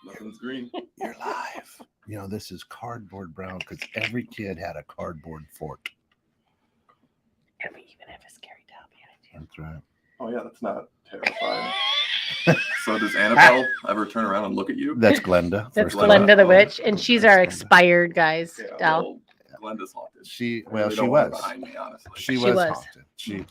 Nothing's green. You're live. You know, this is cardboard brown because every kid had a cardboard fort. And we even have a scary doll behind you. That's right. Oh yeah, that's not terrifying. So does Annabelle ever turn around and look at you? That's Glenda. That's first of all. Glenda the witch, and she's our expired guys Yeah, doll. well, Glenda's haunted. She I really she don't want her was. behind me, honestly. She She was was. haunted. She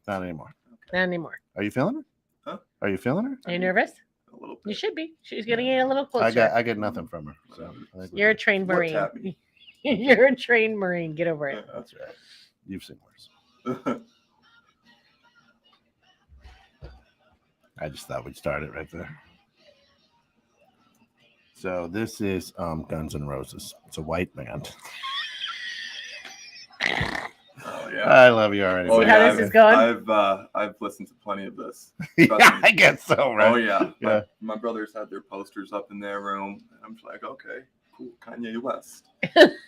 not anymore. Not anymore. Are you feeling her? Huh? Are you feeling her? Are you nervous? A little You bit. should be. She's getting a little closer. I get nothing from her. So I think You're a trained What Marine. tapping? You're a trained Marine. Get over Yeah, it. that's right. You've seen worse. right. I just thought we'd start it right there. So this is Guns N' Roses. It's a white band. Oh yeah. I love you already. Oh, See how yeah, this is going? I've listened to plenty of this. Yeah, I guess so, right? Oh yeah. Yeah. My brothers had their posters up in their room, and I'm just like, okay, cool, Kanye West.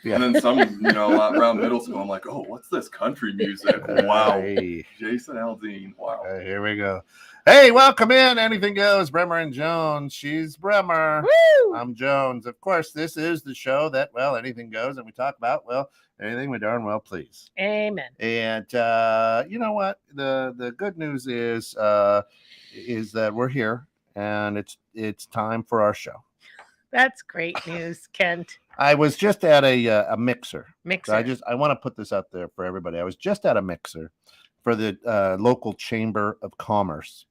Yeah. And then some, around middle school, I'm like, oh, what's this country music? Wow. Hey, Jason Aldean. Wow. here we go. Hey, welcome in. Anything Goes. Bremer and Jones. She's Bremer. Woo! I'm Jones. Of course, this is the show that, well, anything goes, and we talk about, well, anything we darn well please. Amen. And you know what? The good news is that we're here, and it's time for our show. That's great news, Kent. I was just at a mixer. Mixer. So I want to put this out there for everybody. I was just at a mixer for the local Chamber of Commerce,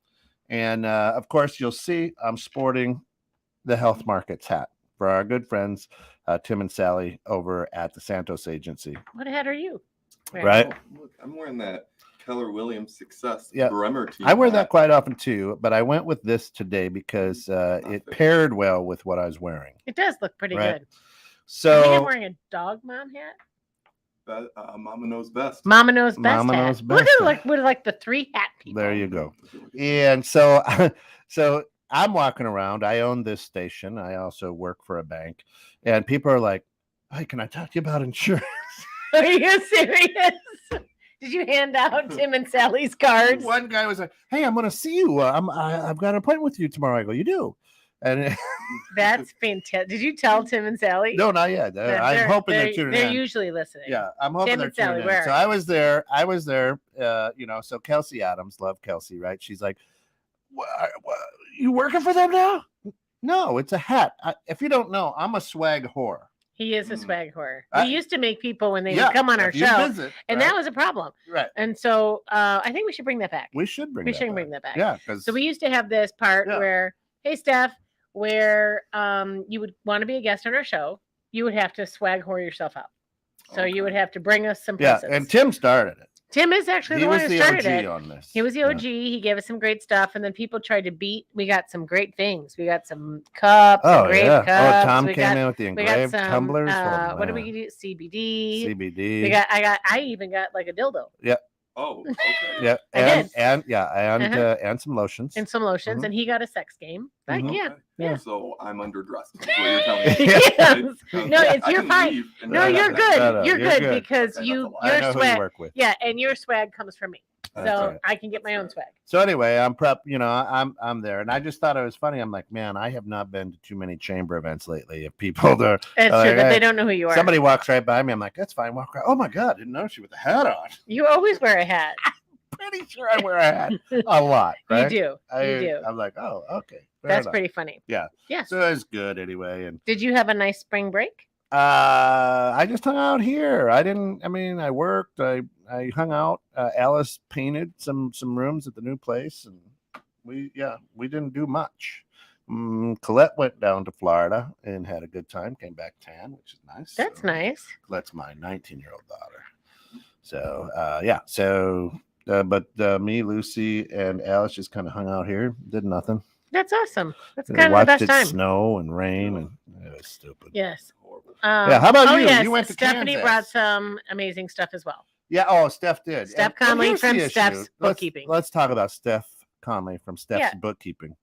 and of course, you'll see I'm sporting the Health Markets hat for our good friends Tim and Sally over at the Santos Agency. What hat are you? wearing? Right. Oh, look, I'm wearing that Keller Williams Success Yeah. Bremer team. I wear that hat. quite often too, but I went with this today because it paired well with what I was wearing. It does look pretty Right. good. I think I'm So wearing a dog mom hat. Mama knows best. Mama knows best Mama hat. knows Look best at hat. we're like the three hat people. there you go. And so so I'm walking around. I own this station. I also work for a bank, and people are like, "Hey, can I talk to you about insurance?" Are you serious? Did you hand out Tim and Sally's cards? One guy was like, "Hey, I'm going to see you. I've got an appointment with you tomorrow." I go, "You do?" And That's fantastic. Did you tell Tim and Sally? no, not yet. I'm hoping they're tuning They're in. usually listening. Yeah, I'm hoping Tim they're and Sally, tuning where in. So are I you? was there. So Kelsey Adams, love Kelsey, right? She's like, what, you working for them now? No, it's a hat. If you don't know, I'm a swag whore. He is a swag whore. I- He used to make people when they Yeah, would come on our if you show, visit, and right? that was a problem. Right. And so I think we should bring that back. We should bring. We that should back. bring that back. Yeah, because So we used to have this part Yeah. where, hey, Steph, where you would want to be a guest on our show, you would have to swag whore yourself out. So you would have to bring us some yeah, presents. and Tim started it. Tim is actually He the one was who the started OG it. on this. He was the Yeah. OG. He gave us some great stuff, and then people tried to beat. We got some great things. We got some cups, Oh engraved yeah. cups. Oh, Tom we came got, in with the we got engraved some. tumblers. What do we do? CBD. CBD. We got. I even got like a dildo Oh, okay. Yeah, I and did. and some lotions. and some lotions, Mhm. and he got a sex game. Like, Mhm. yeah. Okay. Yeah. So I'm underdressed. Is what you're telling me. Yes. Okay. No, it's I you're can fine. leave and No, then you're I- good. No, You're you're good good. because Okay, you I your know who you swag. work with. Yeah, and your swag comes from me, That's so right. I can get my own That's swag. So anyway, I'm there, and I just thought it was funny. I'm like, man, I have not been to too many chamber events lately. If people are It's true, like, but hey, they don't know who you are. somebody walks right by me, I'm like, that's fine. Walk right. Oh my god, didn't know she with a hat on. You always wear a hat. Pretty sure I wear a hat a lot. Right? You do. You do. I'm like, oh, okay. fair That's enough. pretty funny. Yeah. Yes. So it's good anyway, and Did you have a nice spring break? I just hung out here. I worked. I hung out. Alice painted some rooms at the new place, and we didn't do much. Colette went down to Florida and had a good time. Came back tan, which is nice. That's So, nice. Colette's my 19-year-old daughter. So yeah. So but me, Lucy, and Alice just kind of hung out here. Did nothing. That's awesome. That's And kind of the watched best it time. snow and rain, and it was stupid. Yes. Horrible. Yeah, how about you? Yes. You went to Stephanie Kansas. brought some amazing stuff as well. Yeah. Oh, Steph did. Steph And Connolly here's from the issue. Steph's Let's- Bookkeeping. Let's talk about Steph Connolly from Steph's Yeah. Bookkeeping.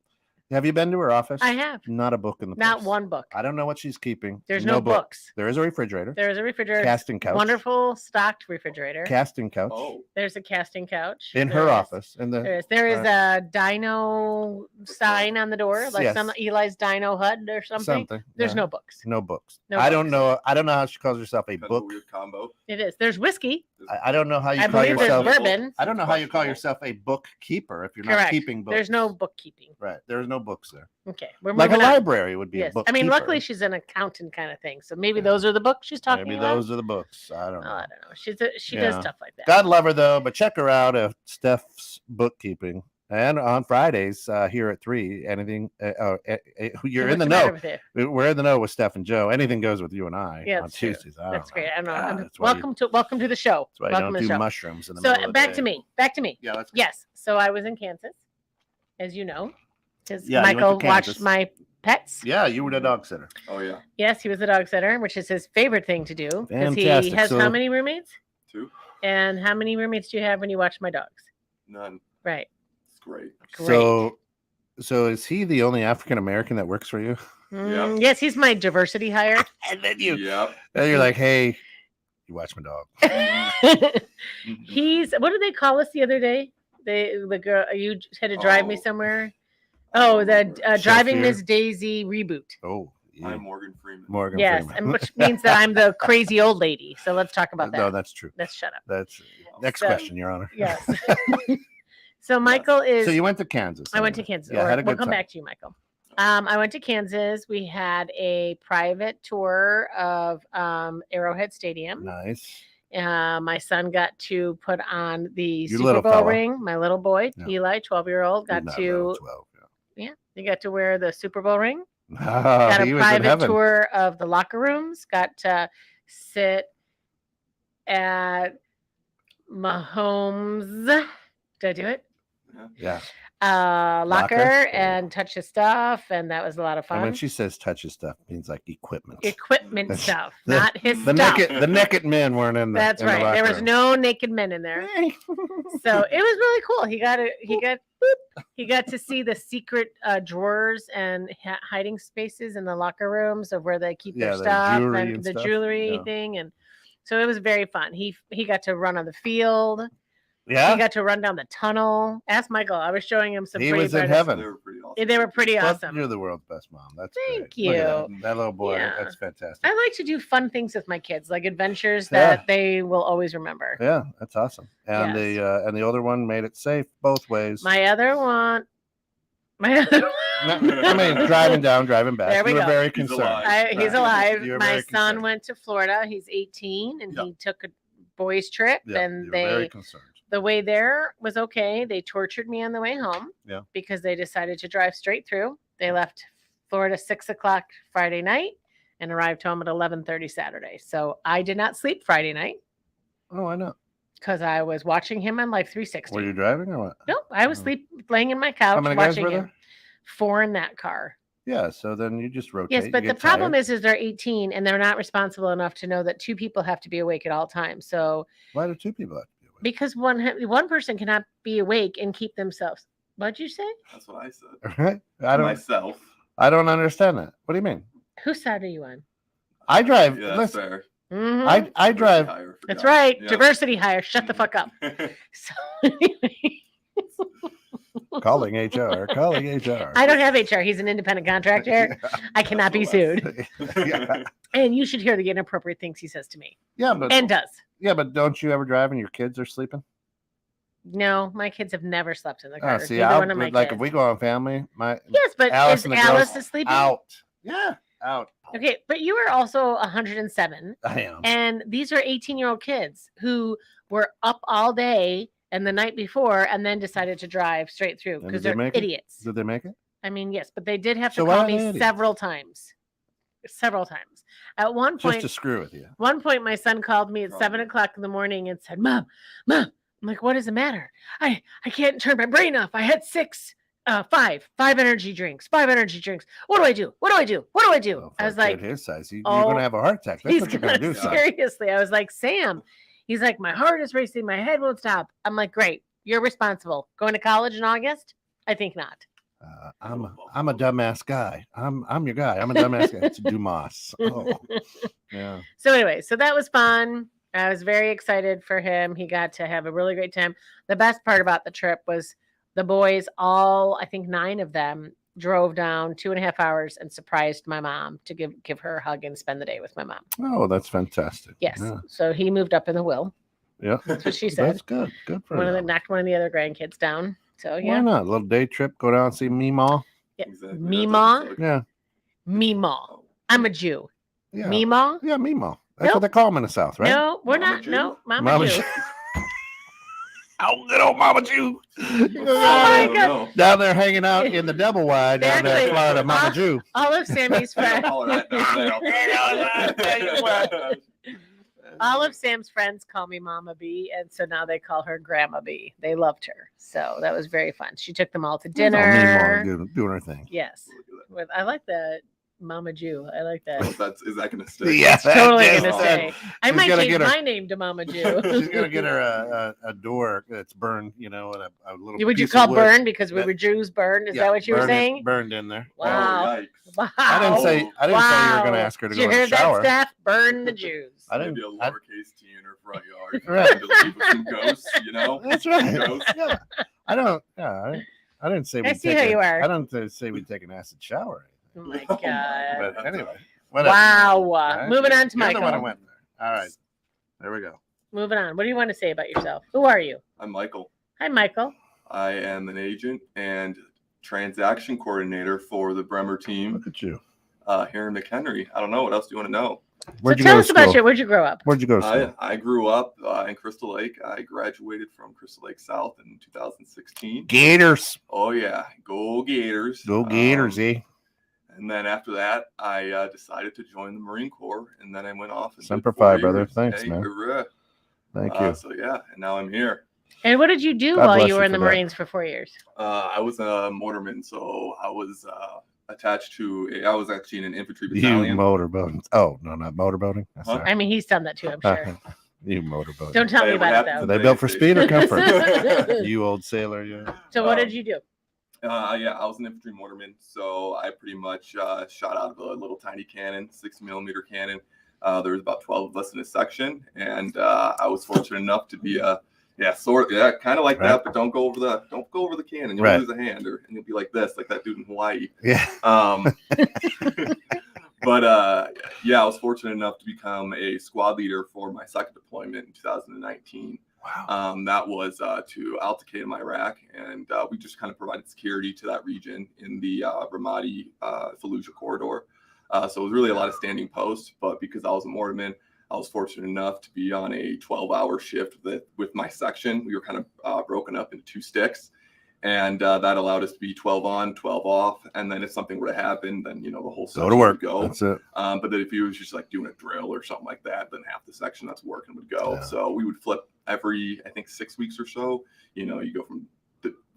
Have you been to her office? I have. Not a book in the Not place. one book. I don't know what she's keeping. There's no books. There is a refrigerator. There's a refrigerator. Casting couch. Wonderful stocked refrigerator. Casting couch. Oh, There's a casting couch. In There her is. office. In the There is a dino sign on the door, like Yes. some Eli's Dino Hut or something. There's yeah. no books. No books. No I don't books. know. I don't know how she calls herself a kind of a book. weird combo. It is. There's whiskey. I don't know how you I call believe there's yourself. bourbon. I don't know how you call yourself a bookkeeper if you're not Correct. keeping books. There's no bookkeeping. Right. There's no books there. Okay, we're Like a moving on. library would be a Yes, book. I mean, luckily she's an accountant kind of thing, so maybe Yeah. those are the books she's talking Maybe about. those are the books. I don't Oh, know. I don't know. She does Yeah. stuff like that. God love her though, but check her out at Steph's Bookkeeping. And on Fridays here at 3, anything you're What's in the matter know. with you? We're in the know with Steph and Joe. Anything goes with you and I Yeah, on that's true. Tuesdays. I That's don't know. great. I don't know. God, that's why you- Welcome to the show. That's why I Welcome don't to the do show. mushrooms in the So middle of the back day. to me. Back to me. Yeah, let's go. Yes. So I was in Kansas, as you know, because Yeah, you went to Michael watched Kansas. my pets. Yeah, you were the dog sitter. Oh yeah, Yes, he was the dog sitter, which is his favorite thing to do because he Fantastic. has So- how many roommates? 2, And how many roommates do you have when you watch my dogs? none. Right. It's great. Great. So is he the only African American that works for you? Yes, he's my diversity hire. And then Yep. then you're like, hey, you watch my dog. He's what did they call us the other day? The girl you had to drive me Oh. somewhere. Oh, the driving Sheffield. Miss Daisy reboot. Oh, yeah. I'm Morgan Freeman. Morgan Yes, Freeman. and which means that I'm the crazy old lady. So let's talk about that. No, that's true. Let's shut up. That's next So- question, Your Honor. Yes. So Michael is. So you went to Kansas. I went to Kansas. Yeah, Or had a we'll good come time. back to you, Michael. I went to Kansas. We had a private tour of Arrowhead Stadium. Nice. My son got to put on the Your Super little Bowl fella. ring. My little boy, Yeah. Eli, 12-year-old, got Not to little 12, he got to wear the Super Bowl ring. yeah. Got He a was in private heaven. tour of the locker rooms. Got to sit at Mahomes. Did I do it? Yeah. Locker Locker? and touch his stuff, and that was a lot of And fun. when she says touches stuff, it means like equipment. Equipment That's- stuff, the- not his The stuff. naked men weren't in the. That's in the right. There locker was room. no naked men in there. So it was really cool. He got to see the secret drawers and hiding spaces in the locker rooms of where they keep Yeah, their the stuff jewelry and and the stuff. jewelry Yeah. thing, and so it was very fun. He got to run on the field. Yeah. He got to run down the tunnel. Ask Michael. I was showing him some. He pretty was in photos. heaven. They were pretty awesome. Yeah, they were pretty Well, awesome. You're the world's best mom. That's Thank great. Look at you. that little boy. Yeah. That's fantastic. I like to do fun things with my kids, like adventures Yeah. that they will always remember. Yeah, that's awesome. And the older one made it safe both ways. My other one. I mean, driving down, driving back. There we you were go. very He's concerned. alive. He's Right. alive. You were My very son concerned. went to Florida. He's 18, and Yeah. he took a boys' trip, Yeah, and you were very they concerned. the way there was okay. They tortured me on the way home. Yeah. Because they decided to drive straight through. They left Florida 6:00 Friday night and arrived home at 11:30 Saturday. So I did not sleep Friday night Oh, I know. because I was watching him on Life 360. Were you driving or what? No, I was Oh. laying in my couch How many guys watching were him. there? 4 in that car. Yeah, so then you just rotate. Yes, you but the get problem tired. is they're 18 and they're not responsible enough to know that 2 people have to be awake at all times. So Why do 2 people have to be awake? because one person cannot be awake and keep themselves. What'd you say? That's what I said. Right? Myself. I don't understand that. What do you mean? Whose side are you on? I drive. Yeah, that's listen, fair. Mhm. I drive. Higher, That's forgot. right. Yeah. Diversity hire. Shut the fuck up. So anyway, Calling HR. Calling HR. I don't have HR. He's an independent contractor. I cannot be sued. yeah. And you should hear the inappropriate things he says to me Yeah, but and does. don't you ever drive and your kids are sleeping? No, my kids have never slept in the car. Oh, see, Neither I'll, one of my like kids. if we go on family, my Yes, but Alice is and the Alice girls sleeping? out. Yeah, out. Okay, but you are also 107. I am. And these are 18-year-old kids who were up all day and the night before and then decided to drive straight through And because did they they're make it? idiots. Did they make it? I mean, yes, but they did have to So why call are they me idiots? several times. Several times. At one Just point, to screw with you. my son called me at Probably. 7:00 in the morning and said, Mom. I'm like, what is the matter? I can't turn my brain off. I had five energy drinks. What do I do? What do I do? Well, I for was a like, kid his size, you're oh, going to have a heart attack. That's he's what you're going to do, gonna, son. seriously. I was like, Sam. He's like, my heart is racing. My head won't stop. I'm like, great. You're responsible. Going to college in August? I think not. I'm a dumbass guy. I'm your guy. I'm a dumbass guy. It's Dumas. Oh, yeah. So anyway, so that was fun. I was very excited for him. He got to have a really great time. The best part about the trip was the boys, I think 9 of them, drove down 2.5 hours and surprised my mom to give her a hug and spend the day with my mom. Oh, that's fantastic. Yes. Yeah. So he moved up in the will. Yeah. That's what she said. That's good. Good for him. Knocked one of the other grandkids down. So Why yeah. not? A little day trip, go down and see Meemaw. Yeah. Exactly. Meemaw? Yeah. Meemaw. I'm a Jew. Yeah. Meemaw? Yeah, Meemaw. That's Nope. what they call them in the South, right? No, we're Mama not. Jew? No, Mama, Mama Jew. Jew. Oh, good old Mama Jew. Oh I my don't God. know. Down there hanging out in the Double Wide down there in Exactly. Florida, Mama Jew. All of Sammy's I don't friends. call her that down there. All of Sam's friends call me Mama B, and so now they call her Grandma B. They loved her, so that was very fun. She took them all to Oh, dinner. Meemaw doing her thing. Yes, I like that Mama Jew. I like that. Is that gonna stick? Yeah, It's totally that's gonna it. stay. I She's might gonna change get her- my name to Mama Jew. She's gonna get her a door that's burned, and a little. Would you piece call of wood. burn because we That- were Jews burned? Is Yeah, that what you were burned in- saying? Burned in there. Wow. Oh, yikes. Wow. I didn't say you were Wow. going to ask her to Did go you in the hear shower. that, Steph? Burn the Jews. I didn't. Maybe a I- lowercase T in her front yard. Right. To leave with some ghosts, That's right. Ghosts. Yeah. I don't. Yeah. I didn't say. I see how you are. I don't say we'd take an acid shower. Oh my Oh, God. But anyway. Whatever. Wow. All right. Moving on to You're the one who Michael. went there. All right. There we go. Moving on. What do you want to say about yourself? Who are you? I'm Michael. Hi, Michael. I am an agent and transaction coordinator for the Bremer team Look at you. here in McHenry. I don't know. What else do you want to know? Where'd So you tell go us to about school? where'd you grow up? Where'd you go to school? I grew up in Crystal Lake. I graduated from Crystal Lake South in 2016. Gators. Oh, yeah. Go Gators. Go Gators, eh? And then after that, I decided to join the Marine Corps. And then I went off. And did Semper 4 Fi, brother. years. Thanks, Hey, man. hurrah. Thank you. So, yeah. And now I'm here. And what did you do God while bless you you were in for the that. Marines for 4 years? I was a mortarman. So I was attached to, I was actually in an infantry You battalion. motorboating. Oh, no, not motorboating. That's Huh? not- I mean, he's done that too, I'm sure. You motorboat. Don't tell me Hey, what about it happened though. Are they built for speed or comfort? So You old sailor, you. what did you do? Yeah, I was an infantry mortarman, so I pretty much shot out of a little tiny cannon, 6mm cannon. There was about 12 of us in a section, and I was fortunate enough to be kind of like Right. that, but don't go over the cannon, you'll Right. lose a hand, and you'll be like this, like that dude in Hawaii. Yeah. But I was fortunate enough to become a squad leader for my second deployment in 2019. Wow. That was to Al-Qaeda, Iraq, and we just kind of provided security to that region in the Ramadi-Fallujah corridor. So it was really a lot of standing posts, but because I was a mortarman, I was fortunate enough to be on a 12-hour shift with my section. We were kind of broken up into 2 sticks, and that allowed us to be 12 on, 12 off, and then if something were to happen, then the whole Go section to work. would go. That's it. But then if you was just like doing a drill or something like that, then half the section that's working would go. Yeah. So we would flip every, I think, 6 weeks or so. You go from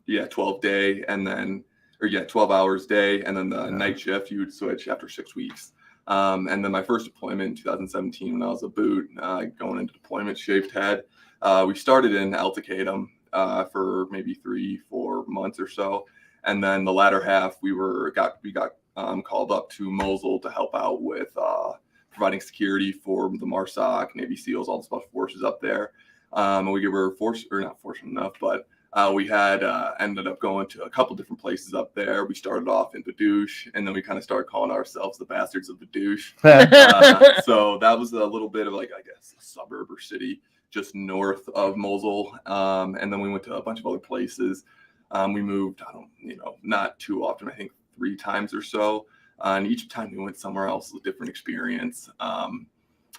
12 day and then, 12 hours day. And then the night shift, you would switch after 6 weeks. And then my first deployment in 2017, when I was a boot, going into deployment, shaved head, we started in Al-Qaeda for maybe 3-4 months or so. And then the latter half, we got called up to Mosul to help out with providing security for the MARSOC, Navy SEALs, all the special forces up there. And we were not fortunate enough, but we had ended up going to a couple different places up there. We started off in Badoosh, and then we kind of started calling ourselves the bastards of Badoosh. So that was a little bit of a suburb or city just north of Mosul. And then we went to a bunch of other places. We moved, not too often, I think 3 times or so. And each time we went somewhere else was a different experience.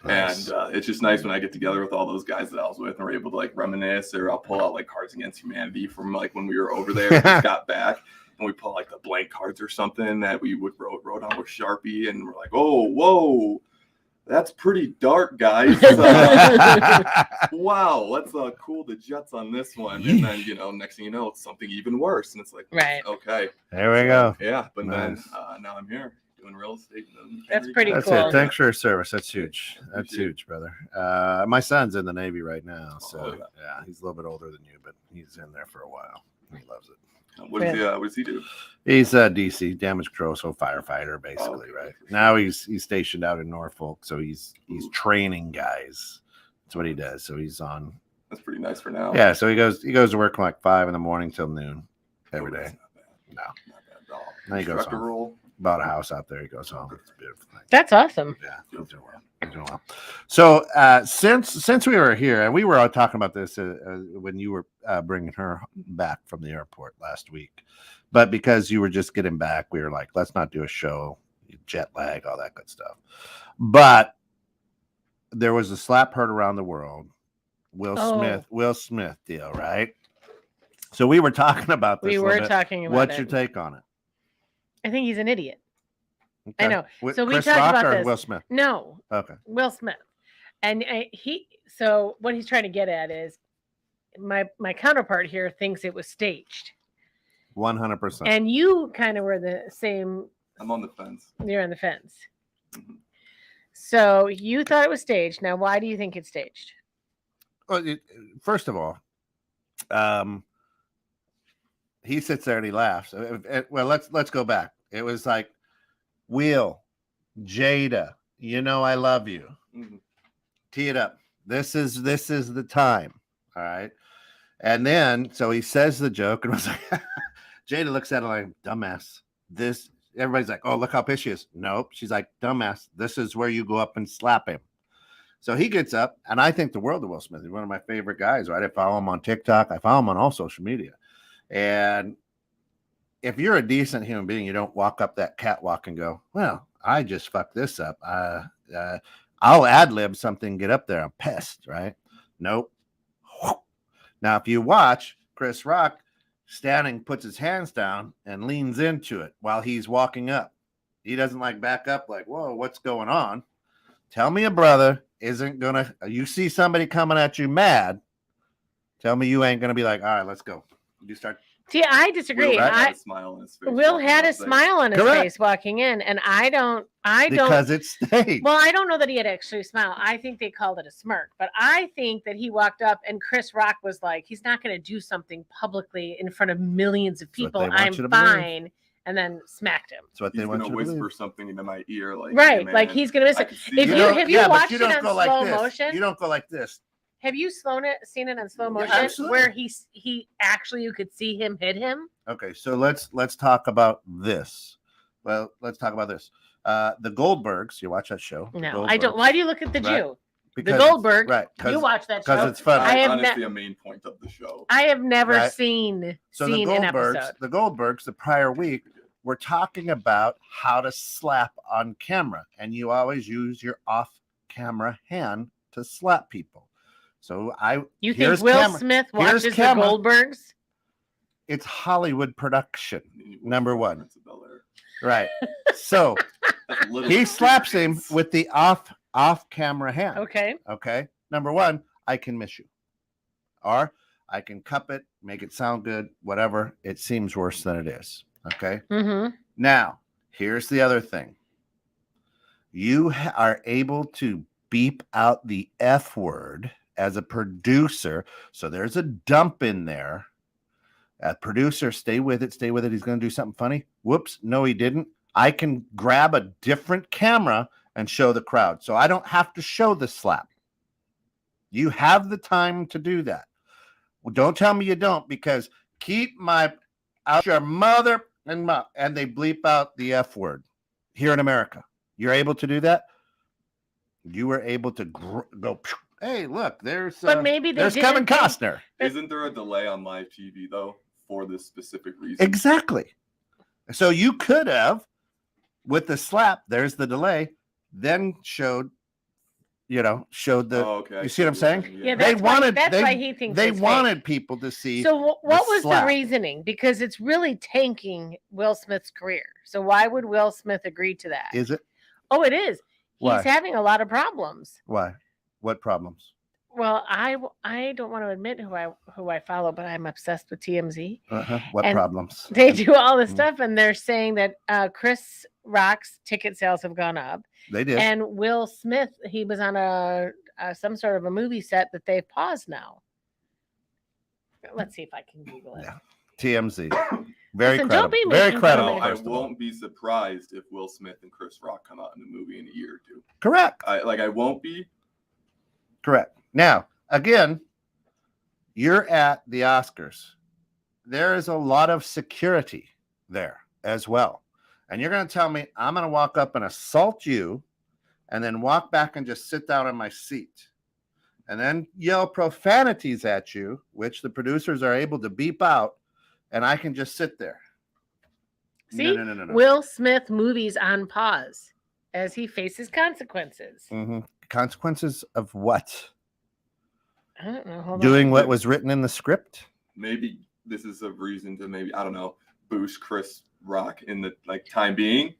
Nice. And it's just nice when I get together with all those guys that I was with and we're able to reminisce, or I'll pull out Cards Against Humanity from when we were over there and just got back, and we pull the blank cards or something that we would wrote on with Sharpie, and we're like, oh, whoa, that's pretty dark, guys. Wow, let's cool the jets on this one. And then, next thing you know, it's something even worse. And it's like, Right. Okay. There we go. Yeah. But Nice. then now I'm here doing real estate. That's pretty That's cool. it. Thanks for your service. That's huge. That's Appreciate it. huge, brother. My son's in the Navy right now, so Oh, yeah, he's a little bit older than you, but he's in there for a while. He loves it. What does he do? He's a DC damage control, so firefighter basically, okay. right? Now he's stationed out in Norfolk, so he's training guys. That's what he does. So he's on. That's pretty nice for now. Yeah, so he goes to work from like 5 a.m. till noon every day. That's not bad. No, Not bad at all. Then he goes Instructor home. role. Bought a house out there. He goes home. It's a beautiful thing. That's awesome. Yeah, he's doing well. He's doing well. So since we were here, and we were all talking about this when you were bringing her back from the airport last week, but because you were just getting back, we were like, let's not do a show, jet lag, all that good stuff. But there was a slap heard around the world, Will Smith deal, right? So we were talking about this. We were talking about What's it. your take on it? I think he's an idiot. Okay. I know. So we Chris talked Rock about or this. Will Smith? No, Okay. Will Smith. And so what he's trying to get at is my counterpart here thinks it was staged. 100%. And you kind of were the same. I'm on the fence. You're on the fence. Mhm. So you thought it was staged. Now, why do you think it's staged? Well, first of all, he sits there and he laughs. Well, let's go back. It was like, Will, Jada, you know I love you. Mhm. Tee it up. This is the time. All right. And then so he says the joke and was like, Jada looks at him like, dumbass. Everybody's like, oh, look how pissed she is. Nope. She's like, dumbass. This is where you go up and slap him. So he gets up, and I think the world of Will Smith. He's one of my favorite guys, right? I follow him on TikTok. I follow him on all social media. And if you're a decent human being, you don't walk up that catwalk and go, well, I just fucked this up. I'll ad-lib something, get up there. I'm pissed, right? Nope. Now, if you watch, Chris Rock standing, puts his hands down and leans into it while he's walking up. He doesn't like back up like, whoa, what's going on? Tell me a brother isn't going to, you see somebody coming at you mad, tell me you ain't going to be like, all right, let's go. You start. See, I disagree. Will had a smile on his face. Will walking had up a there. smile on his Correct. face walking in, and I don't. Because it's staged. Well, I don't know that he had actually smile. I think they called it a smirk, but I think that he walked up and Chris Rock was like, he's not going to do something publicly in front of millions of That's what people. they want I'm you to believe. fine, and then smacked him. That's what He's they want gonna you to whisper believe. something into my ear, like, Right, hey, like man, he's going to I miss can see If you. you have you but watched you it don't on go like slow this. motion? You don't go like this. Have you seen it on slow Yeah, motion absolutely. where he actually you could see him hit him? Okay, so let's talk about this. Well, let's talk about this. The Goldbergs. You watch that show? The No, I don't. Goldbergs? Why do you look at the Right. Jew? Because The Goldbergs. right? You watch that show? because it's funny. I have honestly a main point of the show. I have never Right. seen So the an Goldbergs, episode. the prior week, were talking about how to slap on camera, and you always use your off-camera hand to slap people. So You here's think Will camera- Smith here's watches the camera. Goldbergs? It's Hollywood production, number one. Prince of Bel-Air. Right? So That's little he slaps him experience. with the off-camera hand. Okay. Okay. Number one, I can miss you, or I can cup it, make it sound good, whatever. It seems worse than it is. Okay. Mm-hmm. Now, here's the other thing. You are able to beep out the F word as a producer. So there's a dump in there. Producer, stay with it. Stay with it. He's going to do something funny. Whoops. No, he didn't. I can grab a different camera and show the crowd. So I don't have to show the slap. You have the time to do that. Well, don't tell me you don't, because keep my out your mother and they bleep out the F word here in America. You're able to do that. You were able to go. Hey, look, there's But maybe they there's didn't Kevin think- Costner. Isn't there a delay on live TV though for this specific reason? Exactly. So you could have, with the slap, there's the delay, then showed the. Oh, okay. You see what I'm saying? Yeah, They that's why, wanted- that's they- why he thinks They it's fake. wanted people to see. So what was the slap. reasoning? Because it's really tanking Will Smith's career. So why would Will Smith agree to that? Is it? Oh, it is. He's Why? having a lot of problems. Why? What problems? Well, I don't want to admit who I follow, but I'm obsessed with TMZ. What And- problems? They do all this Mm. stuff, and they're saying that Chris Rock's ticket sales have gone up, They did. and Will Smith, he was on a some sort of a movie set that they've paused now. Let's see if I can Google it. Yeah. TMZ. Very Listen, don't credible. be Very making credible. No, I first of all. won't be surprised if Will Smith and Chris Rock come out in a movie in a year or two. Correct. I won't be. Correct. Now, again, you're at the Oscars. There is a lot of security there as well. And you're going to tell me I'm going to walk up and assault you and then walk back and just sit down in my seat and then yell profanities at you, which the producers are able to beep out, and I can just sit there. See, No. Will Smith movies on pause as he faces consequences. Mm-hmm. Consequences of what? I don't know. Hold Doing on. what was written in the script? Maybe this is a reason to I don't know, boost Chris Rock in the time being,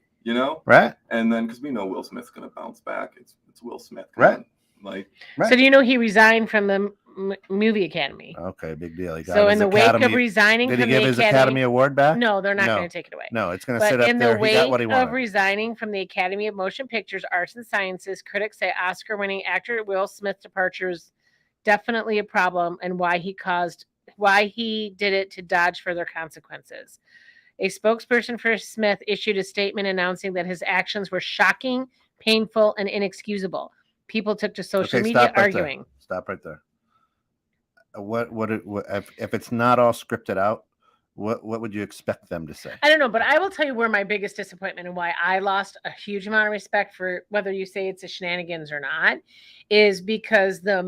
Right? And then because we know Will Smith's gonna bounce back. It's Will Smith, Right? Like, Right. So do you know he resigned from the movie Academy? Okay, big deal. He got So his in the wake Academy, of resigning did from he give the his Academy Award back? no, they're not No. going to take it away. No, it's going to sit But up in there. the He got what wake he of wanted. resigning from the Academy of Motion Pictures, Arts and Sciences, critics say Oscar-winning actor Will Smith's departure is definitely a problem, and why he did it to dodge further consequences. A spokesperson for Smith issued a statement announcing that his actions were shocking, painful, and inexcusable. People took to social media stop right arguing. there. Stop right there. What if it's not all scripted out? What would you expect them to say? I don't know, but I will tell you where my biggest disappointment and why I lost a huge amount of respect for whether you say it's a shenanigans or not is because the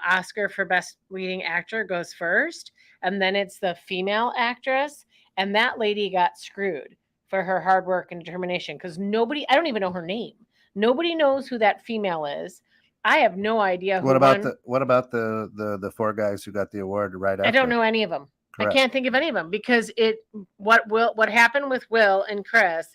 Oscar for Best Leading Actor goes first, and then it's the female actress, and that lady got screwed for her hard work and determination because I don't even know her name. Nobody knows who that female is. I have no idea who What about won. the four guys who got the award right after? I don't know any of them. Correct. I can't think of any of them because what happened with Will and Chris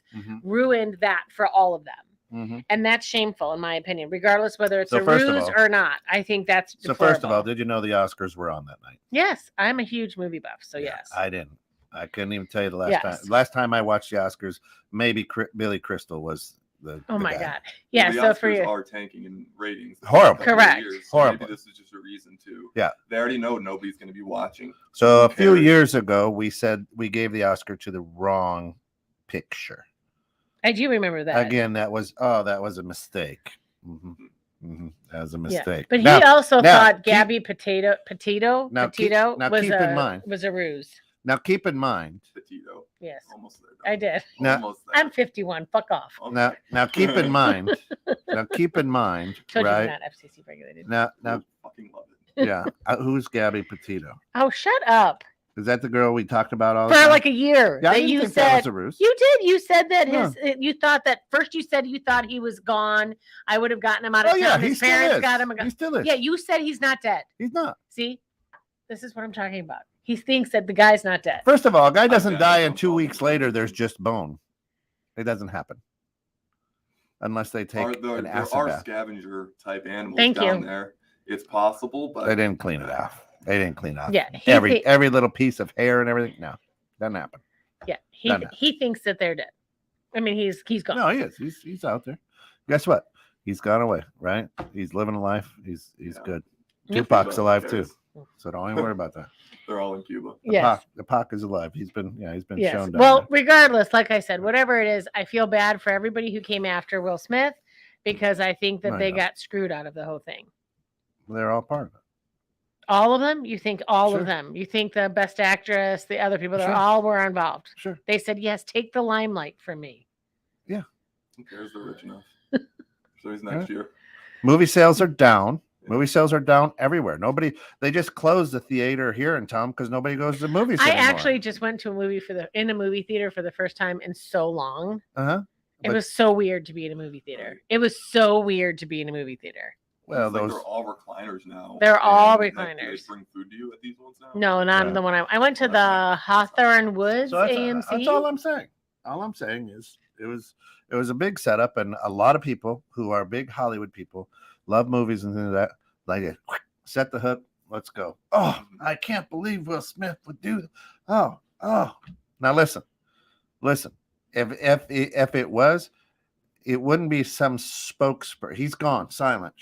ruined that for all of them. Mm-hmm. And that's shameful in my opinion, regardless whether it's So a first of ruse all- or not. I think that's So deplorable. first of all, did you know the Oscars were on that night? Yes, I'm a huge movie buff, so Yeah, yes. I didn't. I couldn't even tell you the last Yes. time. Last time I watched the Oscars, maybe Billy Crystal was the. Oh the my guy. God. Yeah, the so for Oscars you. are tanking in ratings. the Horrible. past couple of Correct. years. Horrible. Maybe this is just a reason to. Yeah. They already know nobody's going to be watching. So a Who few cares? years ago, we said we gave the Oscar to the wrong picture. I do remember that. Again, that was a mistake. That was a mistake. But Now- he also now, thought keep- Gabby Petito Now keep in mind. was a ruse. Now keep in mind. Petito. Yes, Almost there. I did. Now- Almost there. I'm 51. Fuck off. Okay. Now keep in mind. Now keep in mind. Told you right we're not FCC regulated. now, I fucking love it. yeah. Who's Gabby Petito? Oh, shut up. Is that the girl we talked about all the For time? like a year. Yeah, I that didn't you think that said was a ruse. you did. You said that No. you thought that first you said you thought he was gone. I would have gotten him out of Oh town. yeah, His he still parents is. got him. He still is. Yeah, you said he's not dead. He's not. See? This is what I'm talking about. He thinks that the guy's not dead. First of all, a guy doesn't dead. die, and 2 weeks later, there's just bone. It doesn't happen unless they take There an acid are bath. scavenger type animals Thank down you. there. It's possible, but They didn't clean it off. They didn't clean off. Yeah, every little piece of hair and everything. No, doesn't happen. yeah, Done that. he thinks that they're dead. I mean, he's gone. No, he is. He's out there. Guess what? He's gone away. Right? He's living a life. He's Yeah. good. Yep. Tupac's Who alive too. cares? So don't even worry about that. They're all in Cuba. Yes. The Pac is alive. He's been Yes. shown down Well, there. regardless, like I said, whatever it is, I feel bad for everybody who came after Will Smith because I think that No, they you got screwed out of the whole thing. They're all part of it. All of them? You think all Sure. of them? You think the best actress, the other people, they Sure. all were involved? Sure. They said, yes, take the limelight from me. Who cares? They're rich enough. So he's next year. Movie sales are down. Movie sales are down everywhere. They just closed the theater here in town because nobody goes to movies I anymore. actually just went to a movie in a movie theater for the first time in so long. Uh-huh. It But- was so weird to be in a movie theater. It was so weird to be in a movie theater. Well, It's like those they're all recliners now. They're all and, do recliners. they bring food to you at these ones now? No, not Yeah. the one I went to the Hawthorne Woods So AMC. that's all I'm saying. All I'm saying is it was a big setup, and a lot of people who are big Hollywood people love movies and things like that. Like it, set the hook, let's go. Oh, I can't believe Will Smith would do that. Oh. Now listen. If it was, it wouldn't be some spokesperson. He's gone, silent.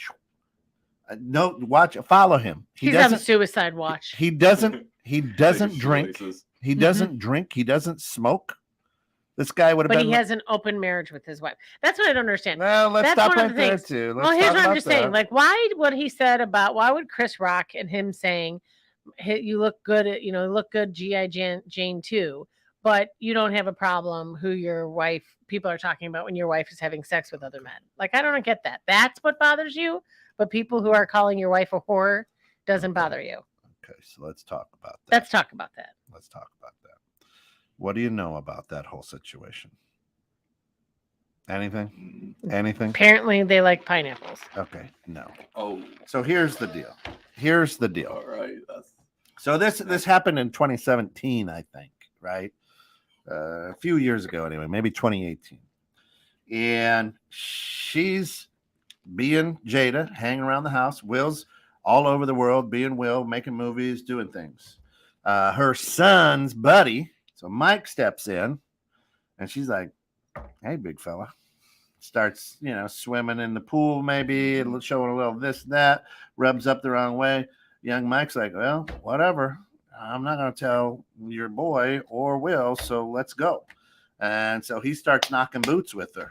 No, follow him. He's on suicide watch. He doesn't Taking drink. shoelaces. He doesn't drink. He doesn't smoke. This guy would have But been. he has an open marriage with his wife. That's what I don't understand. Well, let's That's stop one of right the there things. too. Well, here's what I'm just saying. Like, why what he said about why would Chris Rock and him saying, hey, you look good at, look good G.I. Jane too, but you don't have a problem who your wife, people are talking about when your wife is having sex with other men. Like, I don't get that. That's what bothers you. But people who are calling your wife a whore doesn't bother you. Okay, so let's talk about that. Let's talk about that. Let's talk about that. What do you know about that whole situation? Anything? Apparently they like pineapples. Okay, no. Oh, So here's the deal. all right. So this happened in 2017, I think, right? A few years ago, anyway, maybe 2018. And she's being Jada, hanging around the house. Will's all over the world, being Will, making movies, doing things. Her son's buddy, so Mike steps in, and she's like, "Hey, big fella." Starts, swimming in the pool, maybe showing a little this, that, rubs up the wrong way. Young Mike's like, "Well, whatever. I'm not going to tell your boy or Will, so let's go." And so he starts knocking boots with her.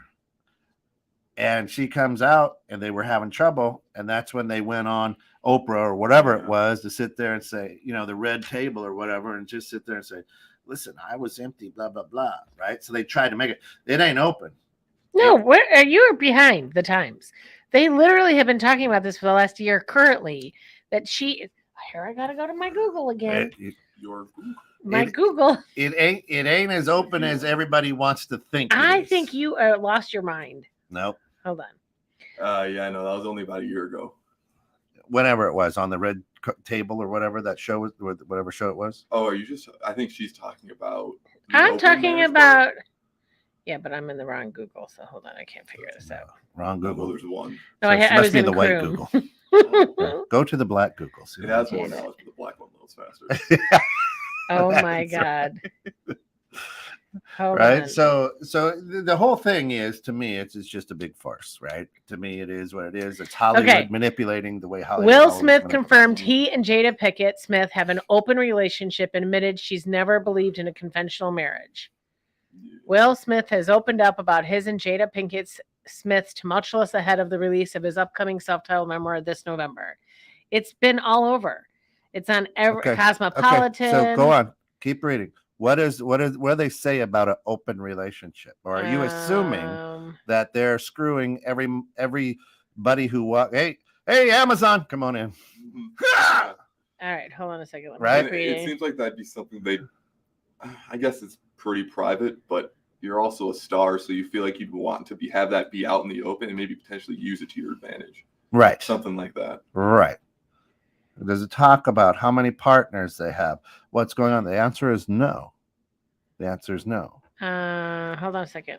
And she comes out, and they were having trouble. And that's when they went on Oprah or whatever it was to sit there and say, the red table or whatever, and just sit there and say, "Listen, I was empty, blah, blah, blah." Right? So they tried to make it ain't open. No, you are behind the times. They literally have been talking about this for the last year currently, that here I got to go to my Google again. Google. It ain't as open as everybody wants to think. I think you lost your mind. Nope. Hold on. Yeah, I know. That was only about a year ago. Whenever it was on the red table or whatever that show was, whatever show it was. Oh, are you just? I think she's talking about. I'm talking about. Yeah, but I'm in the wrong Google, so hold on. I can't figure this out. Wrong Google. There's one. No, So I was in the white Chrome. Google. Go to the black Google. It has one now. But the black one loads faster. Oh my God. Hold right. on. So the whole thing is, to me, it's just a big farce, right? To me, it is what it is. It's Hollywood manipulating the way Hollywood. Will Smith confirmed he and Jada Pinkett Smith have an open relationship and admitted she's never believed in a conventional marriage. Will Smith has opened up about his and Jada Pinkett Smith's tumultuous ahead of the release of his upcoming self-titled memoir this November. It's been all over. It's on Cosmopolitan. So go on, keep reading. What do they say about an open relationship? Or are you assuming that they're screwing everybody who walk? Hey, Amazon, come on in. All right, hold on a second. Right? It seems like that'd be something I guess it's pretty private, but you're also a star, so you feel like you'd want to have that be out in the open and maybe potentially use it to your advantage. Right. Something like that. Right. Does it talk about how many partners they have? What's going on? The answer is no. The answer is no. Hold on a second.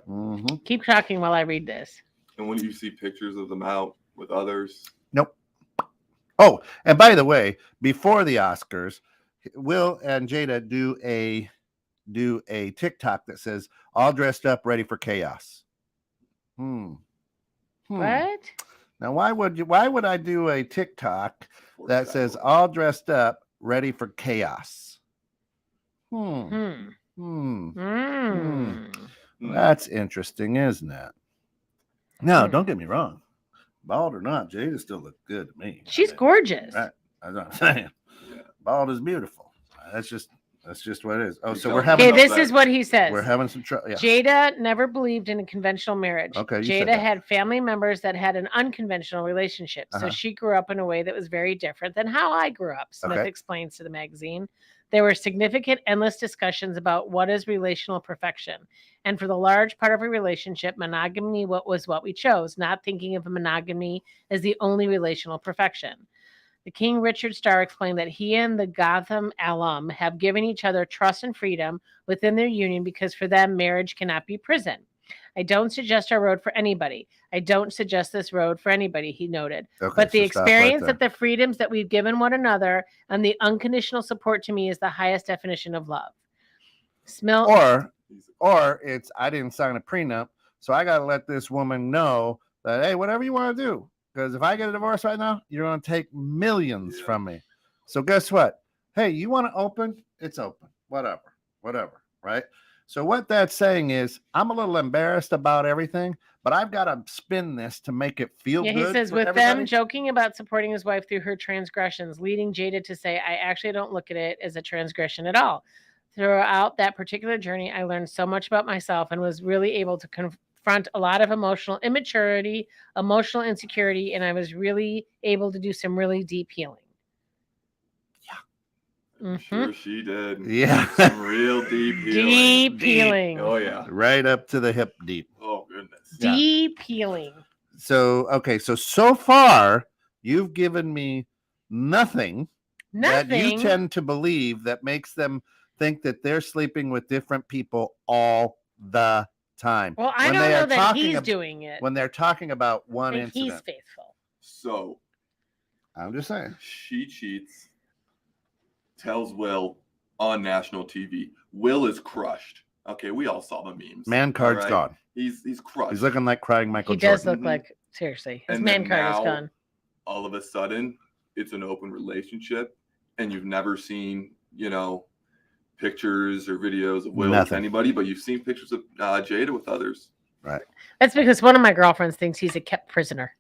Mm-hmm. Keep talking while I read this. And when you see pictures of them out with others? Nope. Oh, and by the way, before the Oscars, Will and Jada do a TikTok that says "all dressed up, ready for chaos." What? Now, why would I do a TikTok that says "all dressed up, ready for chaos"? That's interesting, isn't it? No, don't get me wrong. Bald or not, Jada still looks good to me. She's gorgeous. Right. That's what I'm saying. Yeah. Bald is beautiful. That's just what it is. Oh, so we're having. Okay, this is what he says. We're having some trouble. Yeah. Jada never believed in a conventional marriage. Okay, Jada had family members that had an unconventional relationship, so she grew up in a way that was very different than how I grew up. Smith explains to the magazine. There were significant, endless discussions about what is relational perfection, and for the large part of a relationship, monogamy was what we chose, not thinking of monogamy as the only relational perfection. The King Richard Starr explained that he and the Gotham alum have given each other trust and freedom within their union because for them, marriage cannot be prison. I don't suggest our road for anybody. I don't suggest this road for anybody, he noted. But the experience that the freedoms that we've given one another and the unconditional support to me is the highest definition of love. Or it's, I didn't sign a prenup, so I got to let this woman know that, hey, whatever you want to do. Because if I get a divorce right now, you're going to take millions from me. So guess what? Hey, you want to open? It's open. Whatever. Right. So what that's saying is, I'm a little embarrassed about everything, but I've got to spin this to make it feel Yeah, good. he says, for with everybody. them joking about supporting his wife through her transgressions, leading Jada to say, I actually don't look at it as a transgression at all. Throughout that particular journey, I learned so much about myself and was really able to confront a lot of emotional immaturity, emotional insecurity, and I was really able to do some really deep healing. I'm sure she did. Yeah. Some real deep healing. Deep healing. Oh, yeah. Right up to the hip deep. Oh, goodness. Yeah. Deep healing. So, okay. So far, you've given me nothing that you tend to believe that makes them think that they're sleeping with different people all the time. Well, I don't know that he's doing it. When they're talking about one I think incident. he's faithful. So, I'm just saying. She cheats, tells Will on national TV. Will is crushed. Okay, we all saw the memes. Man card's gone. He's crushed. He's looking like crying Michael He Jordan. does look like, seriously, his And man then card is now, gone. All of a sudden, it's an open relationship, and you've never seen, pictures or videos of Will with anybody, but you've seen pictures of Jada with others. Right. That's because one of my girlfriends thinks he's a kept prisoner.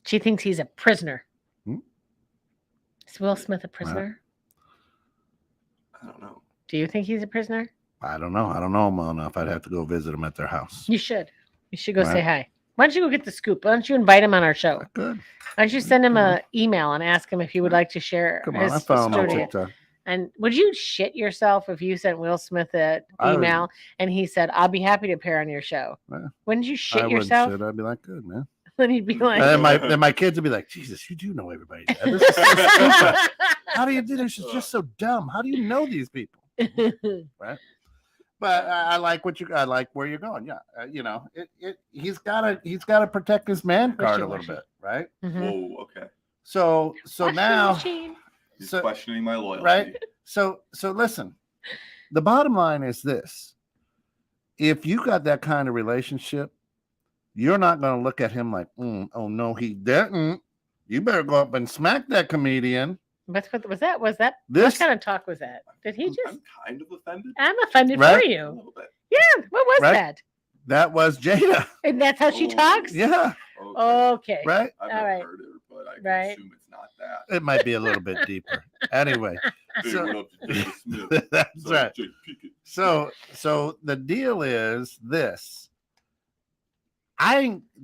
She thinks he's a prisoner. Is Will Smith a prisoner? I don't know. Do you think he's a prisoner? I don't know. I don't know him well enough. I'd have to go visit him at their house. You should. You should go say hi. Why don't you go get the scoop? Why don't you invite him on our show? Good. Why don't you send him an email and ask him if he would like to share his I found him on story? TikTok. And would you shit yourself if you sent Will Smith an email and he said, I'll be happy to appear on your show? Yeah. Wouldn't you shit I yourself? Would. I'd be like, good, man. Then he'd be like, and then my kids would be like, Jesus, you do know everybody. This is so stupid. How do you do this? It's just so dumb. How do you know these people? Right. But I like where you're going. Yeah. He's got to protect his man card a little bit. Right. Mm-hmm. Whoa. Okay. So now he's questioning my loyalty. Right. So listen, the bottom line is this. If you got that kind of relationship, you're not going to look at him like, oh no, he didn't. You better go up and smack that comedian. What was that? What kind of talk was that? Did he just? I'm kind of offended. I'm offended for you. A little bit. Yeah. What was that? That was Jada. And that's how she talks? Yeah. Okay. Right. I've never heard it, but I can assume it's not that. It might be a little bit deeper. Anyway. Hey, what up to Jada Smith? That's right. So the deal is this.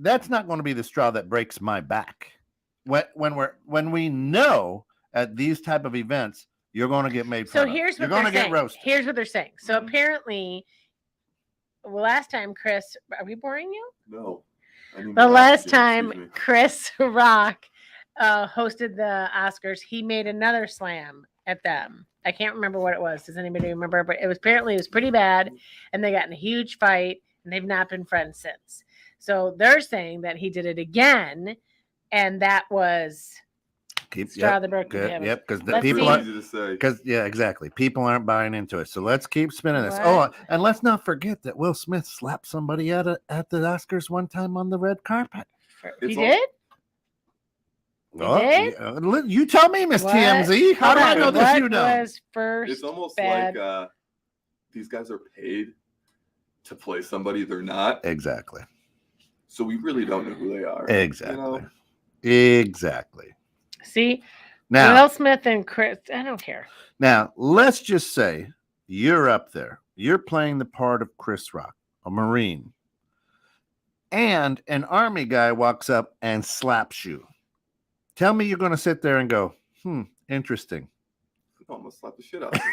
That's not going to be the straw that breaks my back. When we know at these type of events, you're going to get made fun of. Here's what you're going to get roasted. Here's what they're saying. So apparently, last time, Chris, are we boring you? No. The last time Chris Rock hosted the Oscars, he made another slam at them. I can't remember what it was. Does anybody remember? But it was pretty bad, and they got in a huge fight, and they've not been friends since. So they're saying that he did it again, and that was straw that broke the camel's back. Yep, because the people are exactly. People aren't buying into it. So let's keep spinning this. Oh, and let's not forget that Will Smith slapped somebody at the Oscars one time on the red carpet. He did? You tell me, Miss TMZ. How do I know this? You know. It's almost like these guys are paid to play somebody they're not. Exactly. So we really don't know who they are. Exactly. Exactly. See, now Will Smith and Chris, I don't care. Now, let's just say you're up there. You're playing the part of Chris Rock, a Marine, and an Army guy walks up and slaps you. Tell me you're going to sit there and go, interesting. I'm almost slap the shit out of you.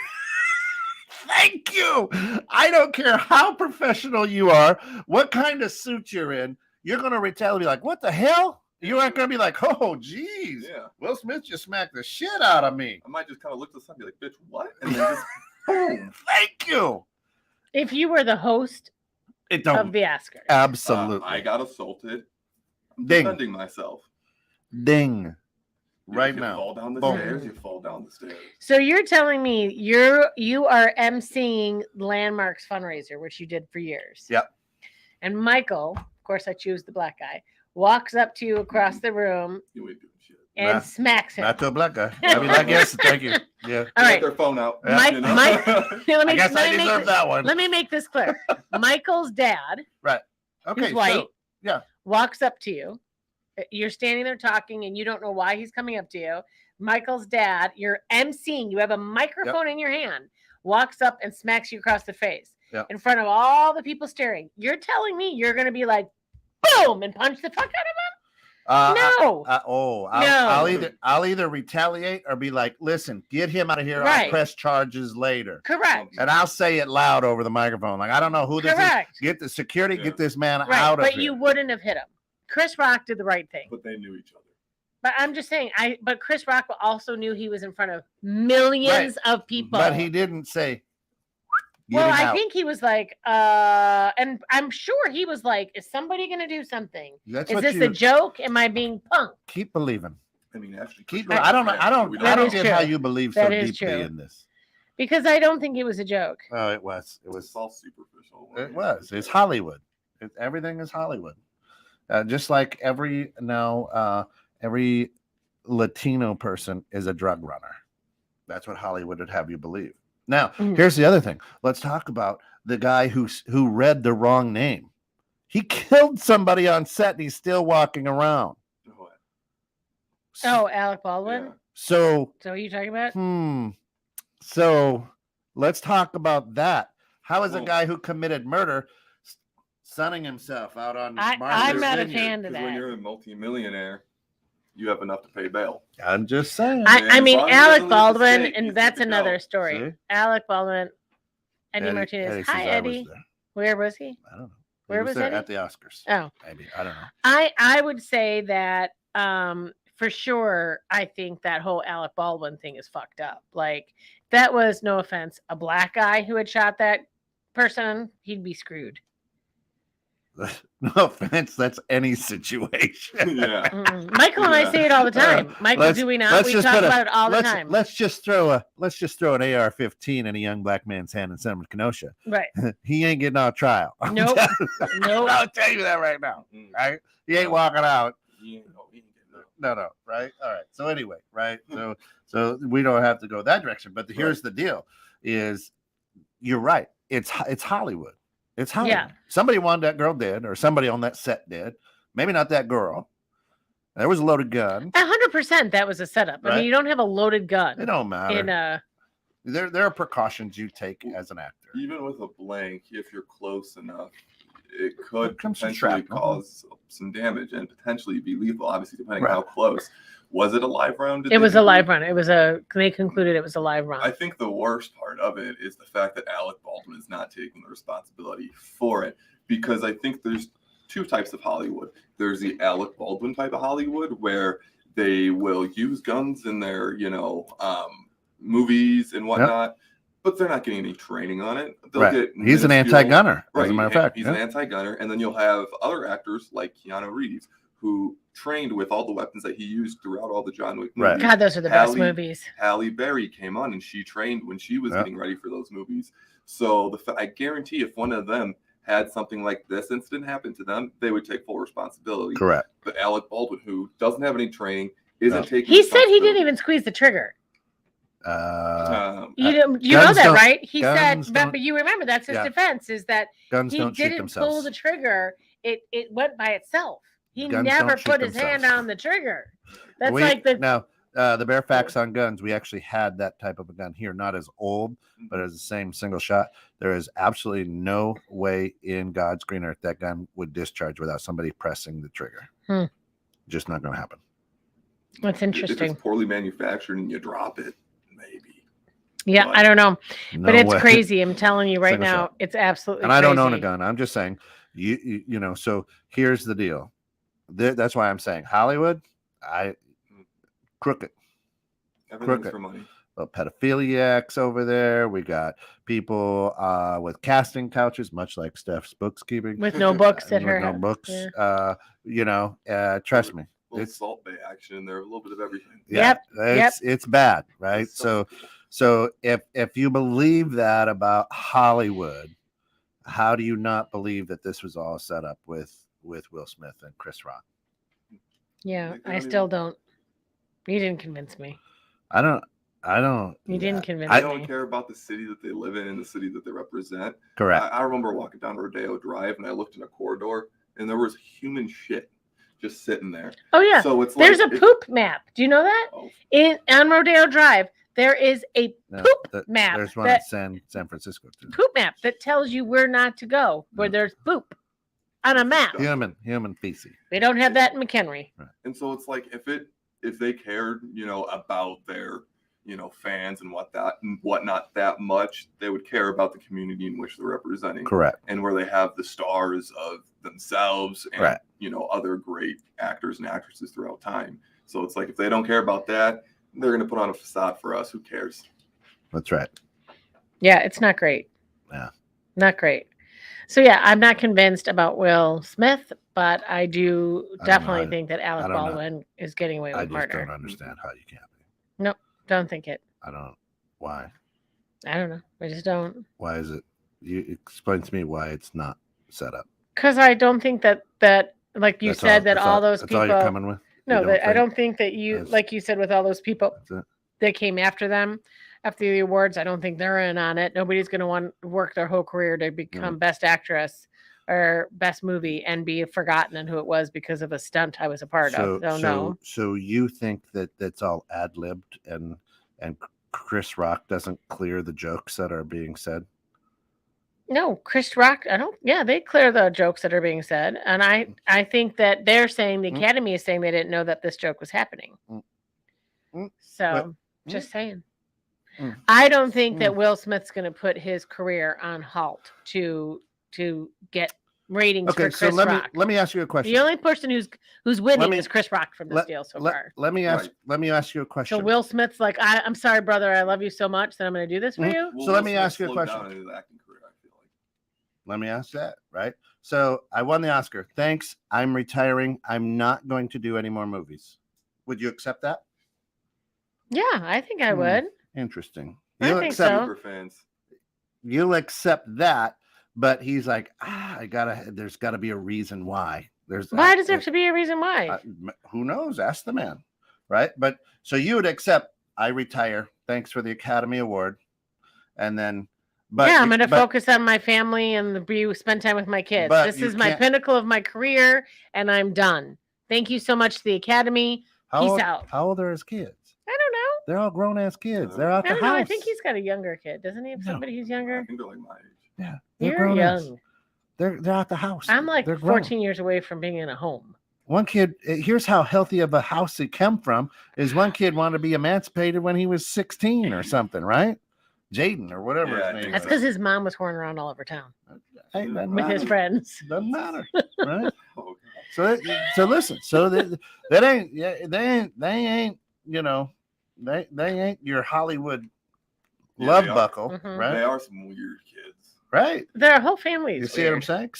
Thank you. I don't care how professional you are, what kind of suit you're in. You're going to retaliate, be like, what the hell? You aren't going to be like, oh, geez. Yeah. Will Smith just smacked the shit out of me. I might just kind of look to the side and be like, bitch, what? And then just, boom. Thank you. If you were the host of the Oscars. Absolutely. I got assaulted. I'm Ding. defending myself. Ding. Right you now. Fall down the Boom. stairs, you fall down the stairs. So you're telling me you are emceeing Landmark's fundraiser, which you did for years. Yep. And Michael, of course I choose the black guy, walks up to you across the room. You ain't doing shit. and smacks him. Not to a black guy. I mean, I guess. Thank you. Yeah. All right. Get their phone out. Yeah. Mike, you know? Mike, let I me, guess let I me make deserve this, that one. let me make this clear. Michael's dad, Okay. who's white, So, yeah. walks up to you. You're standing there talking, and you don't know why he's coming up to you. Michael's dad, you're emceeing. You have a microphone in your hand. Walks up and smacks you across the face in front of all the people staring. You're telling me you're going to be like, boom, and punch the fuck out of him? No. I'll either retaliate or be like, listen, get him out of here. I'll press charges later. Correct. And I'll say it loud over the microphone. Like, I don't know who this is. Get the security, get this man out of here. But you wouldn't have hit him. Chris Rock did the right thing. But they knew each other. But I'm just saying, but Chris Rock also knew he was in front of millions of people. But he didn't say. Well, I think he was like, and I'm sure he was like, is somebody going to do something? Is this a joke? Am I being punked? Keep believing. I mean, actually, I don't get how you believe so deeply in this. Because I don't think it was a joke. Oh, it was. It's all superficial. It was. It's Hollywood. Everything is Hollywood. Just like every Latino person is a drug runner. That's what Hollywood would have you believe. Now, here's the other thing. Let's talk about the guy who read the wrong name. He killed somebody on set and he's still walking around. Oh, Alec Baldwin? Yeah. So are you talking about? So let's talk about that. How is a guy who committed murder sunning himself out on I'm not a fan of that. When you're a multimillionaire, you have enough to pay bail. I'm just saying. I mean, Alec Baldwin, and that's another story. See? Alec Baldwin, Eddie Martinez. Hi, Eddie. Where was he? I don't know. Where was Eddie? At the Oscars. Oh, maybe. I don't know. I would say that for sure. I think that whole Alec Baldwin thing is fucked up. Like, that was, no offense, a black guy who had shot that person. He'd be screwed. No offense, that's any situation. Yeah. Michael and I say it all the time. Michael, do we not? We talk about it all the time. Let's just throw an AR-15 in a young black man's hand and send him to Kenosha. Right. He ain't getting out trial. Nope. Nope. I'll tell you that right now. Right? He ain't walking out. No. Right. All right. So anyway, right. So we don't have to go that direction. But here's the deal: is you're right. It's Hollywood. It's Hollywood. Yeah. Somebody wanted that girl dead, or somebody on that set did. Maybe not that girl. There was a loaded gun. 100%. That was a setup. Right? I mean, you don't have a loaded gun. It don't matter. There are precautions you take as an actor. Even with a blank, if you're close enough, it could potentially cause some damage and potentially be lethal. Obviously, depending on how close. Was it a live round? It was a live round. They concluded it was a live round. I think the worst part of it is the fact that Alec Baldwin is not taking the responsibility for it, because I think there's two types of Hollywood. There's the Alec Baldwin type of Hollywood where they will use guns in their, movies and whatnot, but they're not getting any training on it. He's an anti-gunner, as a matter of fact. He's an anti-gunner, and then you'll have other actors like Keanu Reeves who trained with all the weapons that he used throughout all the John Wick movies. God, those are the best movies. Halle Berry came on and she trained when she was getting ready for those movies. So I guarantee if one of them had something like this incident happen to them, they would take full responsibility. Correct. But Alec Baldwin, who doesn't have any training, isn't taking. He said he didn't even squeeze the trigger. You know that, right? He said, but you remember that's his defense, is that he didn't pull the trigger. It went by itself. He never put his hand on the trigger. That's the bare facts on guns. We actually had that type of a gun here, not as old, but as the same single shot. There is absolutely no way in God's green earth that gun would discharge without somebody pressing the trigger. Just not going to happen. That's interesting. If it's poorly manufactured and you drop it, maybe. Yeah, but I don't know, but it's crazy. I'm telling you right now, it's absolutely. And I don't own a gun. I'm just saying, you know. So here's the deal. That's why I'm saying Hollywood, crooked. Everything's for money. Well, pedophiliacs over there. We got people with casting couches, much like Steph's bookkeeping, with no books at her house. No books. Yeah. Trust me. It's Salt Bay action. There, a little bit of everything. Yeah, it's bad, right? So if you believe that about Hollywood, how do you not believe that this was all set up with Will Smith and Chris Rock? Yeah, I still don't. You didn't convince me. I don't. You didn't convince I me. don't care about the city that they live in and the city that they represent. Correct. I remember walking down Rodeo Drive and I looked in a corridor and there was human shit just sitting there. Oh yeah. So it's There's like a poop map. Do you know that? Oh, On Rodeo Drive, there is a poop map. There's one in San Francisco too. Poop map that tells you where not to go, where there's poop on a map. Human feces. We don't have that in McHenry. and so it's like if they cared, about their fans and whatnot that much, they would care about the community in which they're representing. Correct. And where they have the stars of themselves and Right. Other great actors and actresses throughout time. So it's like if they don't care about that, they're going to put on a facade for us. Who cares? That's right. Yeah, it's not great. Yeah. Not great. So yeah, I'm not convinced about Will Smith, but I do definitely think that Alec Baldwin is getting away with I just murder. don't understand how you can't be. Don't think it. I don't. Why? I don't know. I just don't. Why is it? You explain to me why it's not set up. Because I don't think that like you said, that all those that's people. all you're coming with. No, You don't I don't think that you, that's- like you said, with all those people That's it? that came after them, after the awards, I don't think they're in on it. Nobody's going to want to work their whole career to become best actress or best movie and be forgotten in who it was because of a stunt I was a part of. So no. So you think that that's all ad libbed and Chris Rock doesn't clear the jokes that are being said? No, Chris Rock, they clear the jokes that are being said. And I think that they're saying, the Academy is saying they didn't know that this joke was happening. So just saying. I don't think that Will Smith's going to put his career on halt to get ratings for Chris Rock. Let me ask you a question. The only person who's winning is Chris Rock from this deal so far. Let me ask you a question. So Will Smith's like, I'm sorry, brother, I love you so much that I'm going to do this for you. So let me ask you a question. Let me ask that, right? So I won the Oscar. Thanks. I'm retiring. I'm not going to do any more movies. Would you accept that? Yeah, I think I would. Interesting. I think so. You'll accept that, but he's like, there's gotta be a reason why. Why does there have to be a reason why? Who knows? Ask the man. Right? But so you would accept, I retire. Thanks for the Academy Award. And then I'm going to focus on my family and spend time with my kids. This is my pinnacle of my career, and I'm done. Thank you so much to the Academy. Peace out. How old are his kids? I don't know. They're all grown ass kids. They're out the house. I think he's got a younger kid. Doesn't he have somebody who's younger? I think they're like my age. Yeah. You're young. They're out the house. I'm like 14 years away from being in a home. One kid, here's how healthy of a house he came from, is one kid wanted to be emancipated when he was 16 or something, right? Jaden or whatever his name is. That's because his mom was touring around all over town with his friends. Doesn't matter, right? So listen. So they ain't they ain't your Hollywood love buckle, right? They are some weird kids, right? Their whole family. You see what I'm saying?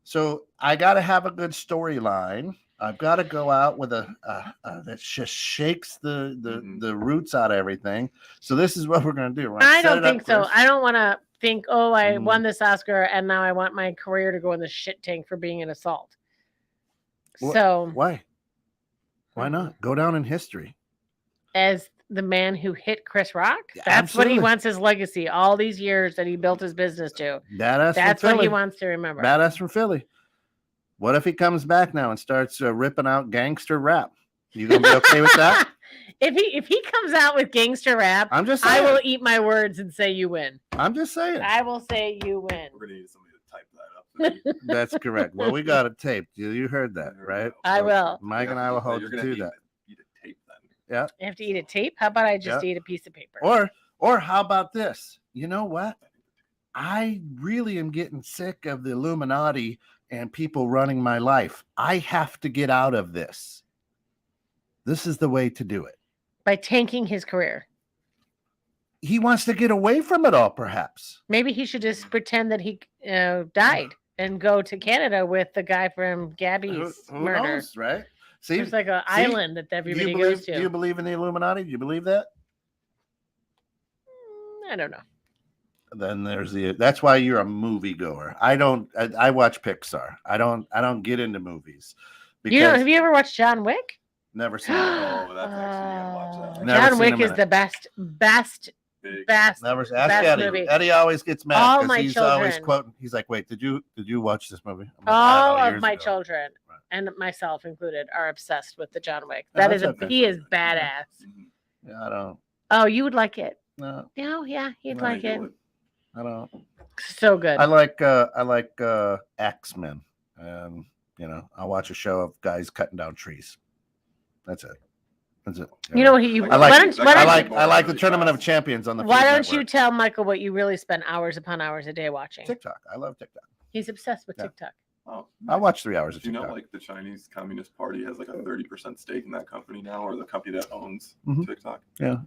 So I got to have a good storyline. I've got to go out with a that just shakes the roots out of everything. So this is what we're going to do. I don't think so. I don't want to think, I won this Oscar and now I want my career to go in the shit tank for being an assault. So why not go down in history as the man who hit Chris Rock? That's what he wants his legacy. All these years that he built his business to. That's what he wants to remember. Badass from Philly. What if he comes back now and starts ripping out gangster rap? You gonna be okay with that? If he comes out with gangster rap, I'm just saying. I will eat my words and say you win. I'm just saying. I will say you win. We're gonna need somebody to type that up. That's correct. Well, we got it taped. You heard that, right? I will. Mike and I will hold you to that. Eat a tape then. Yeah. You have to eat a tape? How about I just eat a piece of paper? Or how about this? You know what? I really am getting sick of the Illuminati and people running my life. I have to get out of this. This is the way to do it. By tanking his career. He wants to get away from it all, perhaps. Maybe he should just pretend that he died and go to Canada with the guy from Gabby's who murder. Knows, right? See, there's like an island that everybody goes to. Do you believe in the Illuminati? Do you believe that? I don't know. Then that's why you're a moviegoer. I watch Pixar. I don't get into movies. Have you ever watched John Wick? Never seen it. Oh, that's actually, you gotta watch that. Never John seen Wick him in is it. the best Big. Never. Ask best Eddie. movie. Eddie always gets mad All because my he's always children. quoting. He's like, "Wait, did you watch this movie?" I'm like, All "I don't know, of years my ago." children Right. and myself included are obsessed with the John Wick. Oh, That that's is okay. he is badass. Mhm. Yeah, I don't. Oh, you would like it. No, No, yeah, you'd No, like You it. would. I don't. So good. I like X-Men, and I'll watch a show of guys cutting down trees. That's it. You know what he? I Why like- don't, that why guy don't, I like the really Tournament of fast. Champions on the. why Food don't you Network. tell Michael what you really spend hours upon hours a day watching? TikTok? I love TikTok. He's obsessed with Yeah. TikTok. Oh, I watch 3 hours of Do you know, TikTok. like the Chinese Communist Party has like a 30% stake in that company now, or the company that owns Mhm. TikTok? Yeah,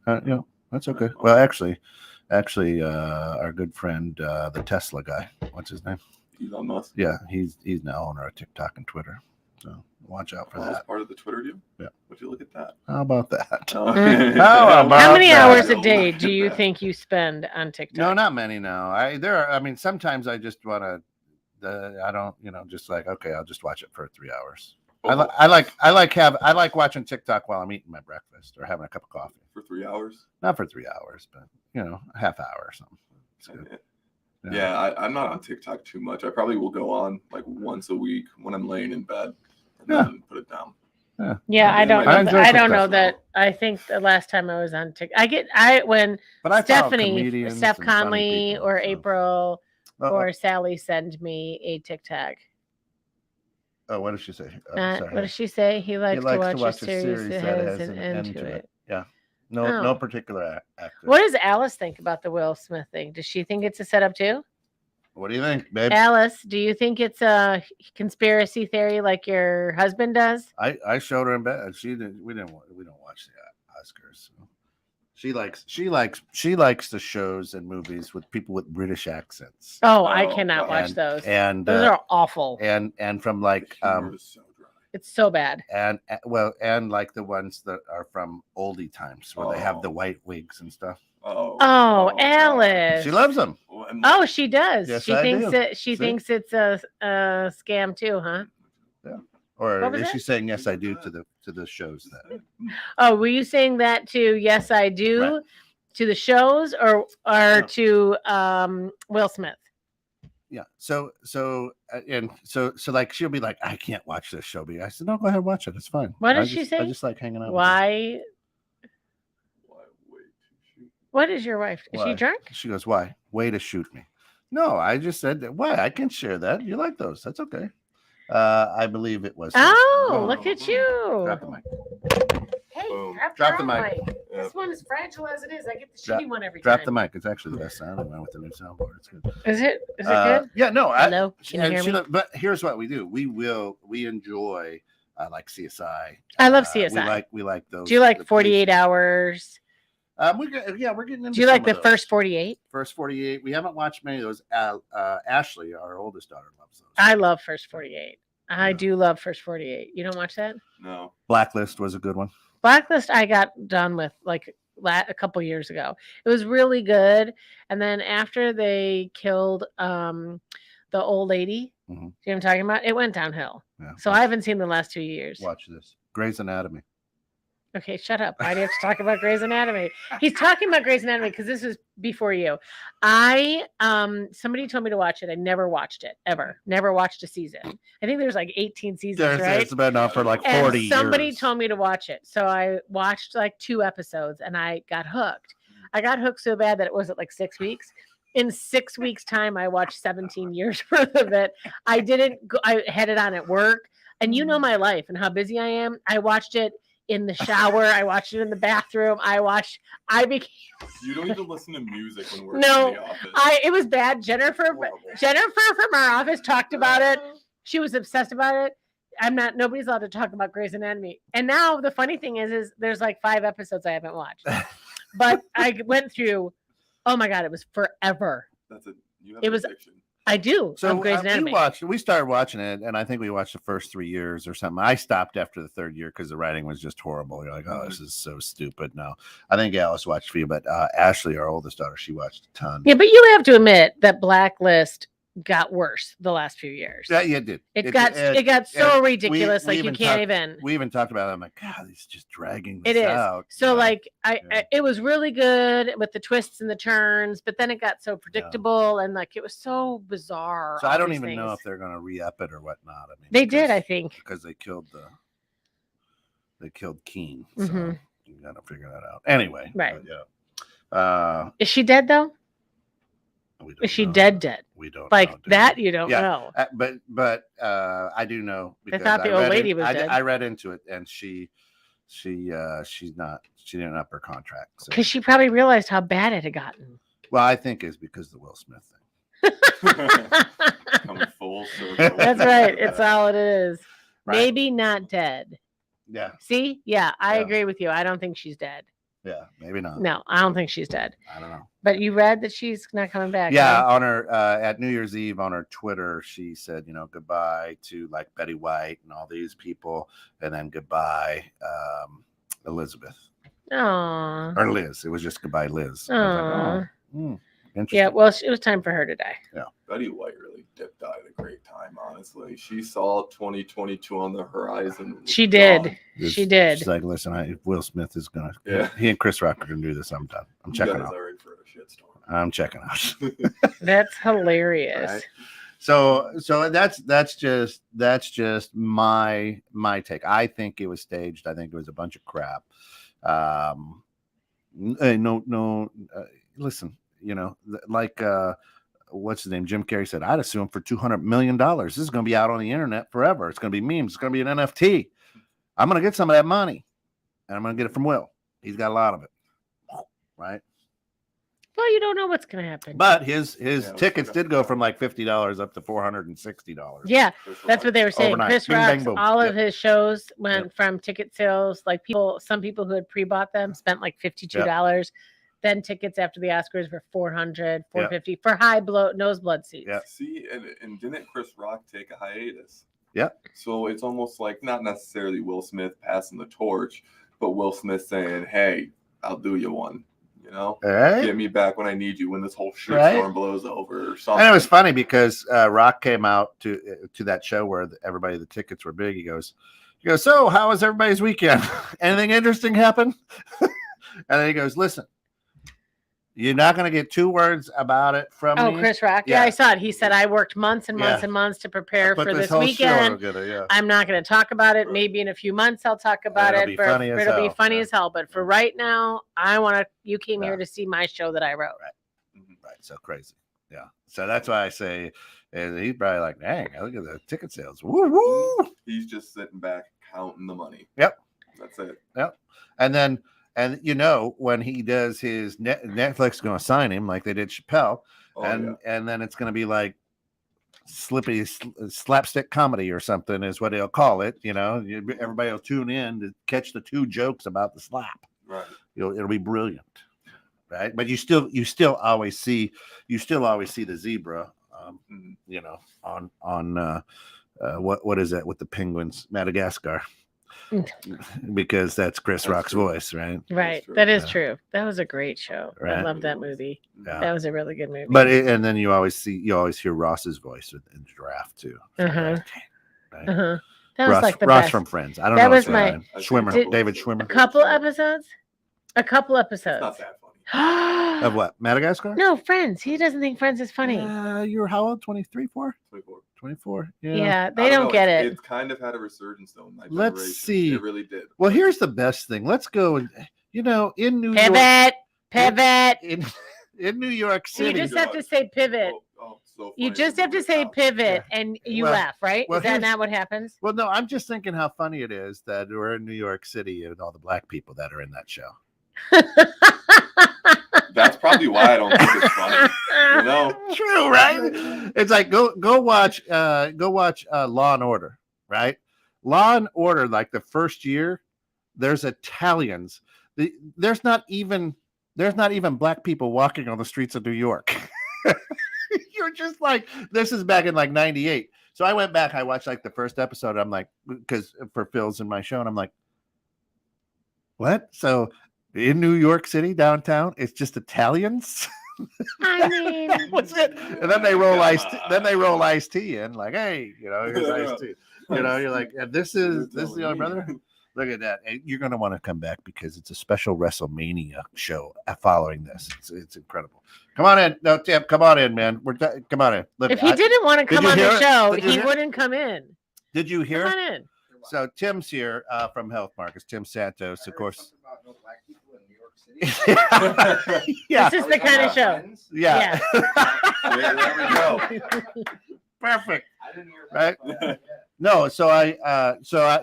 that's okay. Right. Well, actually, our good friend, the Tesla guy, what's his name? Elon Musk. Yeah, he's now owner of TikTok and Twitter. So watch out for That was that. part of the Twitter deal. Yeah. Would you look at that? How about that? Oh. How about How many that? hours a Look day at do you that. think you spend on TikTok? No, not many now. I mean, sometimes I just want to. I don't, just like, okay, I'll just watch it for 3 hours. Oh, I like watching TikTok while I'm eating my breakfast or having a cup of coffee. for 3 hours. Not for 3 hours, but a half hour or something. It's good. Yeah, I'm not on TikTok too much. I probably will go on like once a week when I'm laying in bed and Yeah. then put it down. Yeah, I don't know. I enjoy I don't know TikTok. that. I think the last time I was on TikTok, when But I follow Stephanie, comedians Steph and funny Connolly, people, or so. April, Oh, or Sally send me a TikTok. what does she say? Oh, What does she say? He likes, likes to watch a series that has an end to it. Yeah. Oh. No particular actor. What does Alice think about the Will Smith thing? Does she think it's a setup too? What do you think, babe? Alice, do you think it's a conspiracy theory like your husband does? I showed her in bed. We don't watch the Oscars. So. She likes the shows and movies with people with British accents. Oh, I Oh, cannot watch and- those. And Those are awful. and from like The humor is so dry. It's so bad. and like the ones that are from oldie times where they have the Oh. white wigs and stuff. Oh, God. Alice. She loves them. Well, and Oh, she does. Yes, she I thinks do. it. She See? thinks it's a scam too, huh? Or What was is that? she saying yes I do to the shows that Oh, were you saying that to Yes I Do, Right. to the shows, or No. to Will Smith? yeah. So like she'll be like, I can't watch this show. I said, no, go ahead, watch it. It's fine. What I does she just- say? I just like hanging out. with her. Why? why wait to shoot? What is your wife? Is she Why? drunk? She goes, why? Way to shoot me. No, I just said that. Why? I can share that. You like those? That's okay. I believe it was. Oh, Oh. look at you! Drop the mic. Hey, Boom. drop the your own mic. Yeah. This one is fragile as it is. I get the Drop- shitty one every Drop time. the mic. It's actually the best sounding one with the new soundboard. It's good. Is it? Is it good? Yeah, no. Hello? Can you hear me? But here's what we do. We enjoy like CSI. I love CSI. We like those. Do you like the 48 police- hours? we're getting into. Do you like some the of those. first 48? First 48? We haven't watched many of those. Ashley, our oldest daughter, loves those. I love first 48. I Yeah. do love first 48. You don't watch that? No. Blacklist was a good one. Blacklist I got done with like a couple years ago. It was really good. And then after they killed the old lady, Mhm. you know what I'm talking about? It went downhill. Yeah. So I haven't seen the last 2 years. Watch this. Grey's Anatomy. Okay, shut up. Why do you have to talk about Grey's Anatomy? He's talking about Grey's Anatomy because this was before you. Somebody told me to watch it. I never watched it ever. Never watched a season. I think there's like 18 seasons, right? It's been on for like And 40 somebody years. told me to watch it. So I watched like 2 episodes and I got hooked. I got hooked so bad that it was like 6 weeks. In 6 weeks' time, I watched 17 years worth of it. I had it on at work. And you know my life and how busy I am. I watched it in the shower. I watched it in the bathroom. I became You don't even listen to music when we're No, in the office. it was bad. Jennifer Horrible. from our office talked about it. She was obsessed about it. Nobody's allowed to talk about Grey's Anatomy. And now the funny thing is there's like 5 episodes I haven't watched. But I went through, oh my God, it was forever. You have It was- addiction. I do. So of Grey's Anatomy. we started watching it, and I think we watched the first 3 years or something. I stopped after the 3rd year because the writing was just horrible. You're like, oh, this is so stupid. No, I think Alice watched a few, but Ashley, our oldest daughter, she watched a ton. Yeah, but you have to admit that Blacklist got worse the last few years. Yeah, it did. It got so ridiculous, we like you even can't even. We even talked about it. I'm like, God, he's just dragging It this is. out. So you know? like it was really good with the twists and the turns, but then it got so predictable and like it was so bizarre. So all I don't these even know things. if they're gonna re-up it or whatnot. I mean, They did, I think. because they killed Keen. Mhm. So you gotta figure that out. Anyway, Right. Yeah. Is she dead though? We don't Is she know. dead? We don't Like know, that you don't Yeah. know. But I do know I because thought the old lady was dead. I read into it, and she didn't up her contract. So. Because she probably realized how bad it had gotten. Well, I think it's because of the Will Smith thing. Coming full circle. That's right. It's all it is. Right. Maybe not dead. Yeah. See? Yeah, I Yeah. agree with you. I don't think she's dead. Yeah, maybe not. No, I don't think she's dead. I don't know. But you read that she's not coming back. Yeah, right? on her at New Year's Eve on her Twitter, she said, goodbye to like Betty White and all these people, and then goodbye, Elizabeth Aw. or Liz. It was just goodbye, Liz. I was like, interesting. Yeah, well, it was time for her to die. Yeah. Betty White really dipped out at a great time, honestly. She saw 2022 on the horizon. She did. Gone. She did. She's like, listen, Will Smith is gonna. Yeah. He and Chris Rock are gonna do this. I'm done. I'm You checking guys out. are in for a shitstorm. I'm checking out. That's hilarious. Right? So that's just my take. I think it was staged. I think it was a bunch of crap. Listen, like what's his name? Jim Carrey said, I'd assume for $200 million. This is going to be out on the internet forever. It's going to be memes. It's going to be an NFT. I'm going to get some of that money, and I'm going to get it from Will. He's got a lot of it, right? Well, you don't know what's going to happen. But his Yeah, tickets did go from like $50 up to $460. Yeah, that's what they were saying. Overnight. Chris Bing, bang, Rock's, boom. all of Yep. his shows went from ticket sales. Like some people who had pre-bought them spent like $52. Then tickets after the Oscars were $400, $450 for high nose blood seats. Yeah. See, and didn't Chris Rock take a hiatus? Yeah. So it's almost like not necessarily Will Smith passing the torch, but Will Smith saying, "Hey, I'll do you one." Right? Get me back when I need you when this whole Right. shitstorm blows over or something. And it was funny because Rock came out to that show where the tickets were big. He goes, so how was everybody's weekend? Anything interesting happen? And then he goes, listen, you're not going to get 2 words about it from me. Chris Rock. Yeah, I saw it. He said, I worked months and months Yeah. and months to prepare Put for this whole show weekend. together, yeah. I'm not going to talk about it. Right. Maybe in a few months I'll talk about It'll it. be funny as It'll be hell. funny Yeah. as hell. But for right now, you came here to see my show that I wrote. Right, so crazy. Yeah. So that's why I say, and he's probably like, dang, look at the ticket sales. Woo woo. He's just sitting back counting the money. Yep. That's it. Yep. And when he does his Netflix is going to sign him like they did Chappelle, and then it's going to be like slapstick comedy or something is what they'll call it. Everybody will tune in to catch the 2 jokes about the slap. Right. It'll be brilliant, right? But you still always see the zebra, on what is that with the penguins, Madagascar. Because that's Chris Rock's voice, right? Right. That is true. That was a great show. Right. I love that movie. Yeah. That was a really good movie. But and then you always hear Ross's voice in Giraffe too. So, Uh-huh. right? That was like the Ross best. from Friends. I don't That know. was his my- name. Schwimmer, Did- David A Schwimmer. couple episodes. It's not that funny. Of what? Madagascar? No, Friends. He doesn't think Friends is funny. You were how old? 23, 4? 24. 24. Yeah, I they don't know, get it. It's kind of had a resurgence though in my Let's generation. see. It really did. Well, here's the best thing. Let's go and in New York. Pivot. In New York You City. just have to say pivot. So You funny. just have to say pivot and you Well- laugh, right? well, Is that here's- not what happens? Well, no, I'm just thinking how funny it is that we're in New York City and all the black people that are in that show. That's probably why I don't think it's funny. True, right? It's like go watch Law and Order, right? Law and Order, like the first year, there's Italians. There's not even black people walking on the streets of New York. You're just like, this is back in like 98. So I went back, I watched like the first episode. I'm like, because for Phil's in my show, and I'm like, what? So in New York City downtown, it's just Italians. I mean, That was it. And then they roll iced tea in, like, hey, here's iced tea. You're like, this is the other brother. Look at that. And you're gonna want to come back because it's a special WrestleMania show following this. It's incredible. Come on in. No, Tim, come on in, man. Come on in. Look, if he didn't want to come on the show, he hear? wouldn't come in. Did you hear? Come on in. So Tim's here from Health Markets. Tim Santos, of course. About no black people in New York City. Yeah. This is the kind of show. Yeah. There we go. Perfect. I didn't hear that. Right? No, so I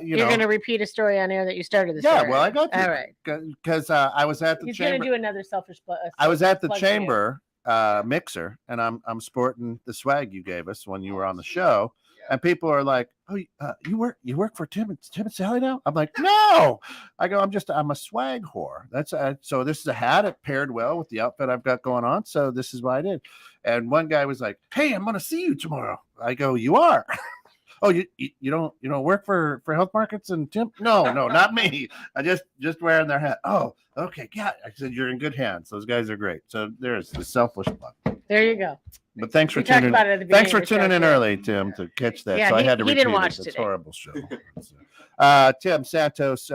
You're going to repeat a story on air that you started this. Yeah, well, I got All right. Because I was at the He's chamber. going to do another selfish. I was at the chamber mixer, and I'm sporting the swag you gave us when you were on the show. And people are like, "Oh, you work for Tim and Sally now?" I'm like, "No." I go, I'm a swag whore. That's so this is a hat. It paired well with the outfit I've got going on. So this is what I did. And one guy was like, "Hey, I'm going to see you tomorrow." I go, "You are." Oh, you don't work for Health Markets and Tim? No, not me. I just wearing their hat. Oh, okay, yeah. I said you're in good hands. Those guys are great. So there's the selfish plug. There you go. But thanks for We talked tuning. about it at the Thanks beginning for of the tuning show, in too. early, Tim, to catch that. Yeah, so I he- had to he repeat didn't watch it. It's a today. horrible show. Tim Santos,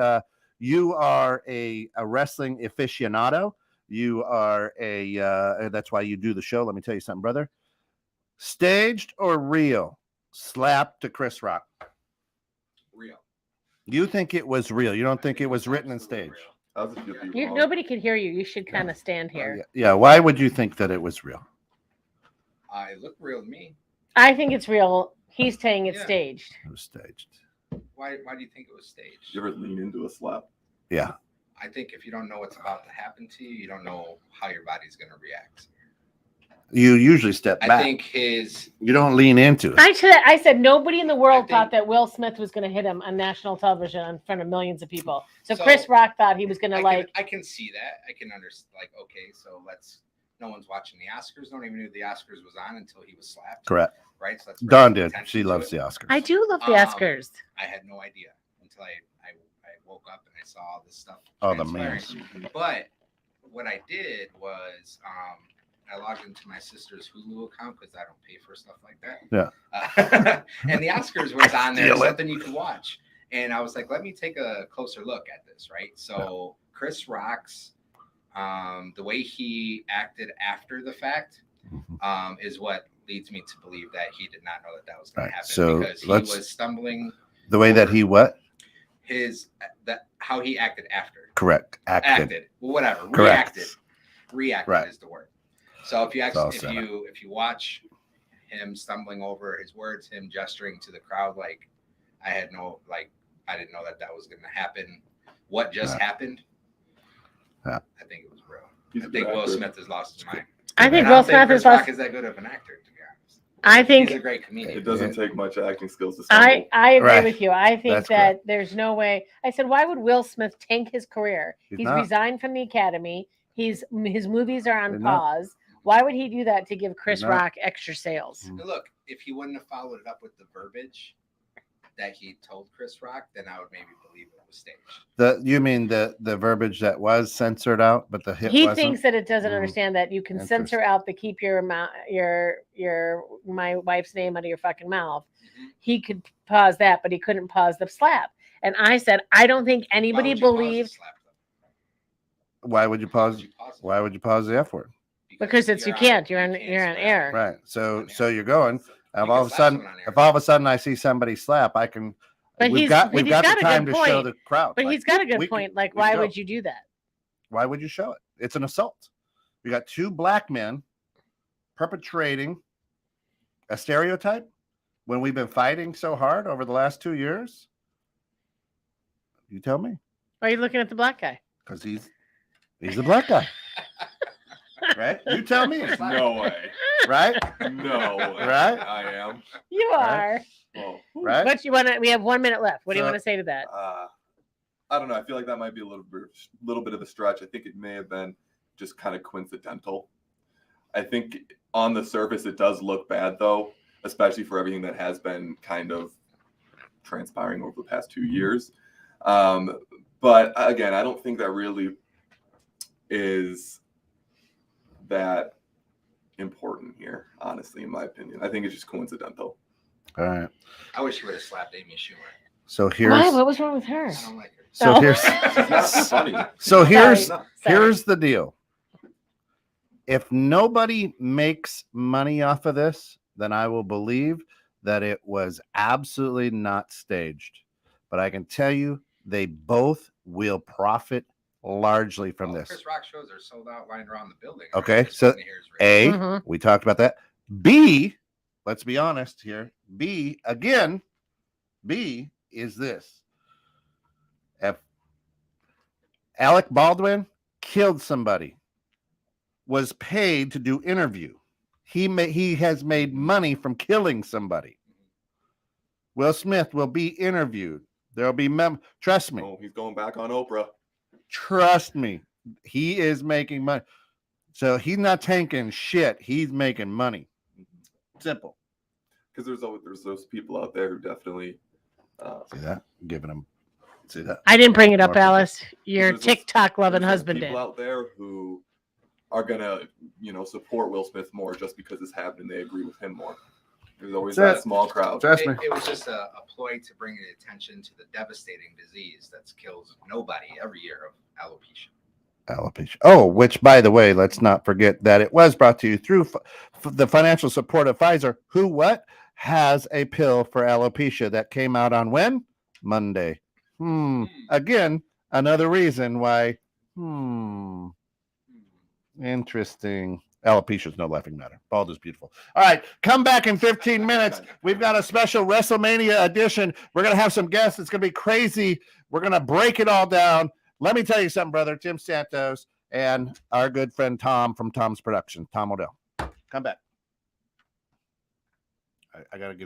you are a wrestling aficionado. You are that's why you do the show. Let me tell you something, brother. Staged or real? Slap to Chris Rock. Real. You think it was real? You don't think it was written and staged? Nobody can hear you. You should kind of stand Oh, here. yeah. Why would you think that it was real? It looked real to me. I think it's real. He's saying it's Yeah. staged. It was staged. Why do you think it was staged? You ever lean into a slap? Yeah. I think if you don't know what's about to happen to you, you don't know how your body's going to react. You usually step back. I think you don't lean into it. I said nobody in the world I thought think- that Will Smith was going to hit him on national television in front of millions of people. So So, Chris Rock thought he was going to I can see that. I can understand. Like, okay, so no one's watching the Oscars. No one even knew the Oscars was on until he was slapped. Correct. Right. So that's Dawn bringing did. attention She to loves it. the Oscars. I do love the Um, Oscars. I had no idea until I woke up and I saw all this stuff. Oh, the transpiring. memes. But what I did was I logged into my sister's Hulu account because I don't pay for stuff like that. Yeah. And the Oscars was on there, Steal it. something you could watch. And I was like, let me take a closer look at this, right? So Chris Rock's the way he acted after the fact is what leads me to believe that he did not know that was going Right, to happen so because he let's- was stumbling. The way that he what? How he acted after. Correct. Acted. Well, whatever. Correct. Reacted Right. is the word. So if you It's all actually set up. if you watch him stumbling over his words, him gesturing to the crowd like I didn't know that was going to happen. What just Right. happened? Yeah. I think it was real. He's I a think good Will actor. Smith has lost his mind. I think And Will don't Smith Chris is Rock lost. is that good of an actor, to be honest. I think He's a great comedian. It doesn't take much acting skills to stumble. I agree Right. with you. I think That's that there's no way. I said, why would Will Smith tank his career? He's He's not. resigned from the Academy. His movies are on He's not. pause. Why would he do that to give Chris not. Rock extra sales? Mm. Now, look, if he wouldn't have followed it up with the verbiage that he told Chris Rock, then I would maybe believe it was staged. You mean the verbiage that was censored out, but the hit He wasn't? thinks that it doesn't Mm. understand that you can Interesting. censor out the keep your my wife's name out of your fucking mouth. Mhm. He could pause that, but he couldn't pause the slap. And I said, I don't think anybody Why would you pause the believed slap, though? Why would you Why pause? would you pause it? Why would you pause the F word? because it's you can't. You're on you can't you're on slap. air. Right. So On so air. you're going. You If all of a can slap sudden, someone on air. if all of a sudden I see somebody slap, I can. But we've he's got a the time good to show point. the crowd. But like, he's got a good we can- point. Like, we can why go. would you do that? Why would you show it? It's an assault. You got two black men perpetrating a stereotype when we've been fighting so hard over the last 2 years. You tell me, Why are you looking at the black guy? because he's the black guy, right? You tell me, No way. right? No way. Right? I am. You Right. are. Well, Right? But you want to? We have 1 minute left. What do you So- want to say to that? I don't know. I feel like that might be a little bit of a stretch. I think it may have been just kind of coincidental. I think on the surface it does look bad though, especially for everything that has been kind of transpiring over the past 2 years. But again, I don't think that really is that important here, honestly, in my opinion. I think it's just coincidental. All right. I wish you would have slapped Amy Schumer. So Why? here's What was wrong with her? I don't like her. so Oh. here's She's not funny. so She's not- here's she's not- Sorry. here's the deal. If nobody makes money off of this, then I will believe that it was absolutely not staged. But I can tell you, they both will profit largely from Well, this. Chris Rock shows are sold out lying around the building. Okay, Just so waiting to hear his rating. A, Mhm. we talked about that. B, let's be honest here. B, again, B is this. If Alec Baldwin killed somebody, was paid to do interview, he has made money from killing somebody. Will Smith will be interviewed. There'll be trust me. Oh, he's going back on Oprah. Trust me. He is making money. So he's not tanking shit. He's making money. Simple. Because there's those people out there who definitely See that? Giving him. See that? I didn't bring it up, More people. Alice. Your There's those- TikTok loving there's those husband people did. out there who are gonna support Will Smith more just because it's happened. They agree with him more. There's always That's that it. small crowd. Trust me. It was just a ploy to bring attention to the devastating disease that kills nobody every year of alopecia. Alopecia. Oh, which, by the way, let's not forget that it was brought to you through the financial support of Pfizer, who has a pill for alopecia that came out on when? Monday. Again, another reason why. Interesting. Alopecia is no laughing matter. Bald is beautiful. All right, come back in 15 minutes. We've got a special WrestleMania edition. We're going to have some guests. It's going to be crazy. We're going to break it all down. Let me tell you something, brother. Tim Santos and our good friend Tom from Tom's Production, Tom Odell. Come back. I got to get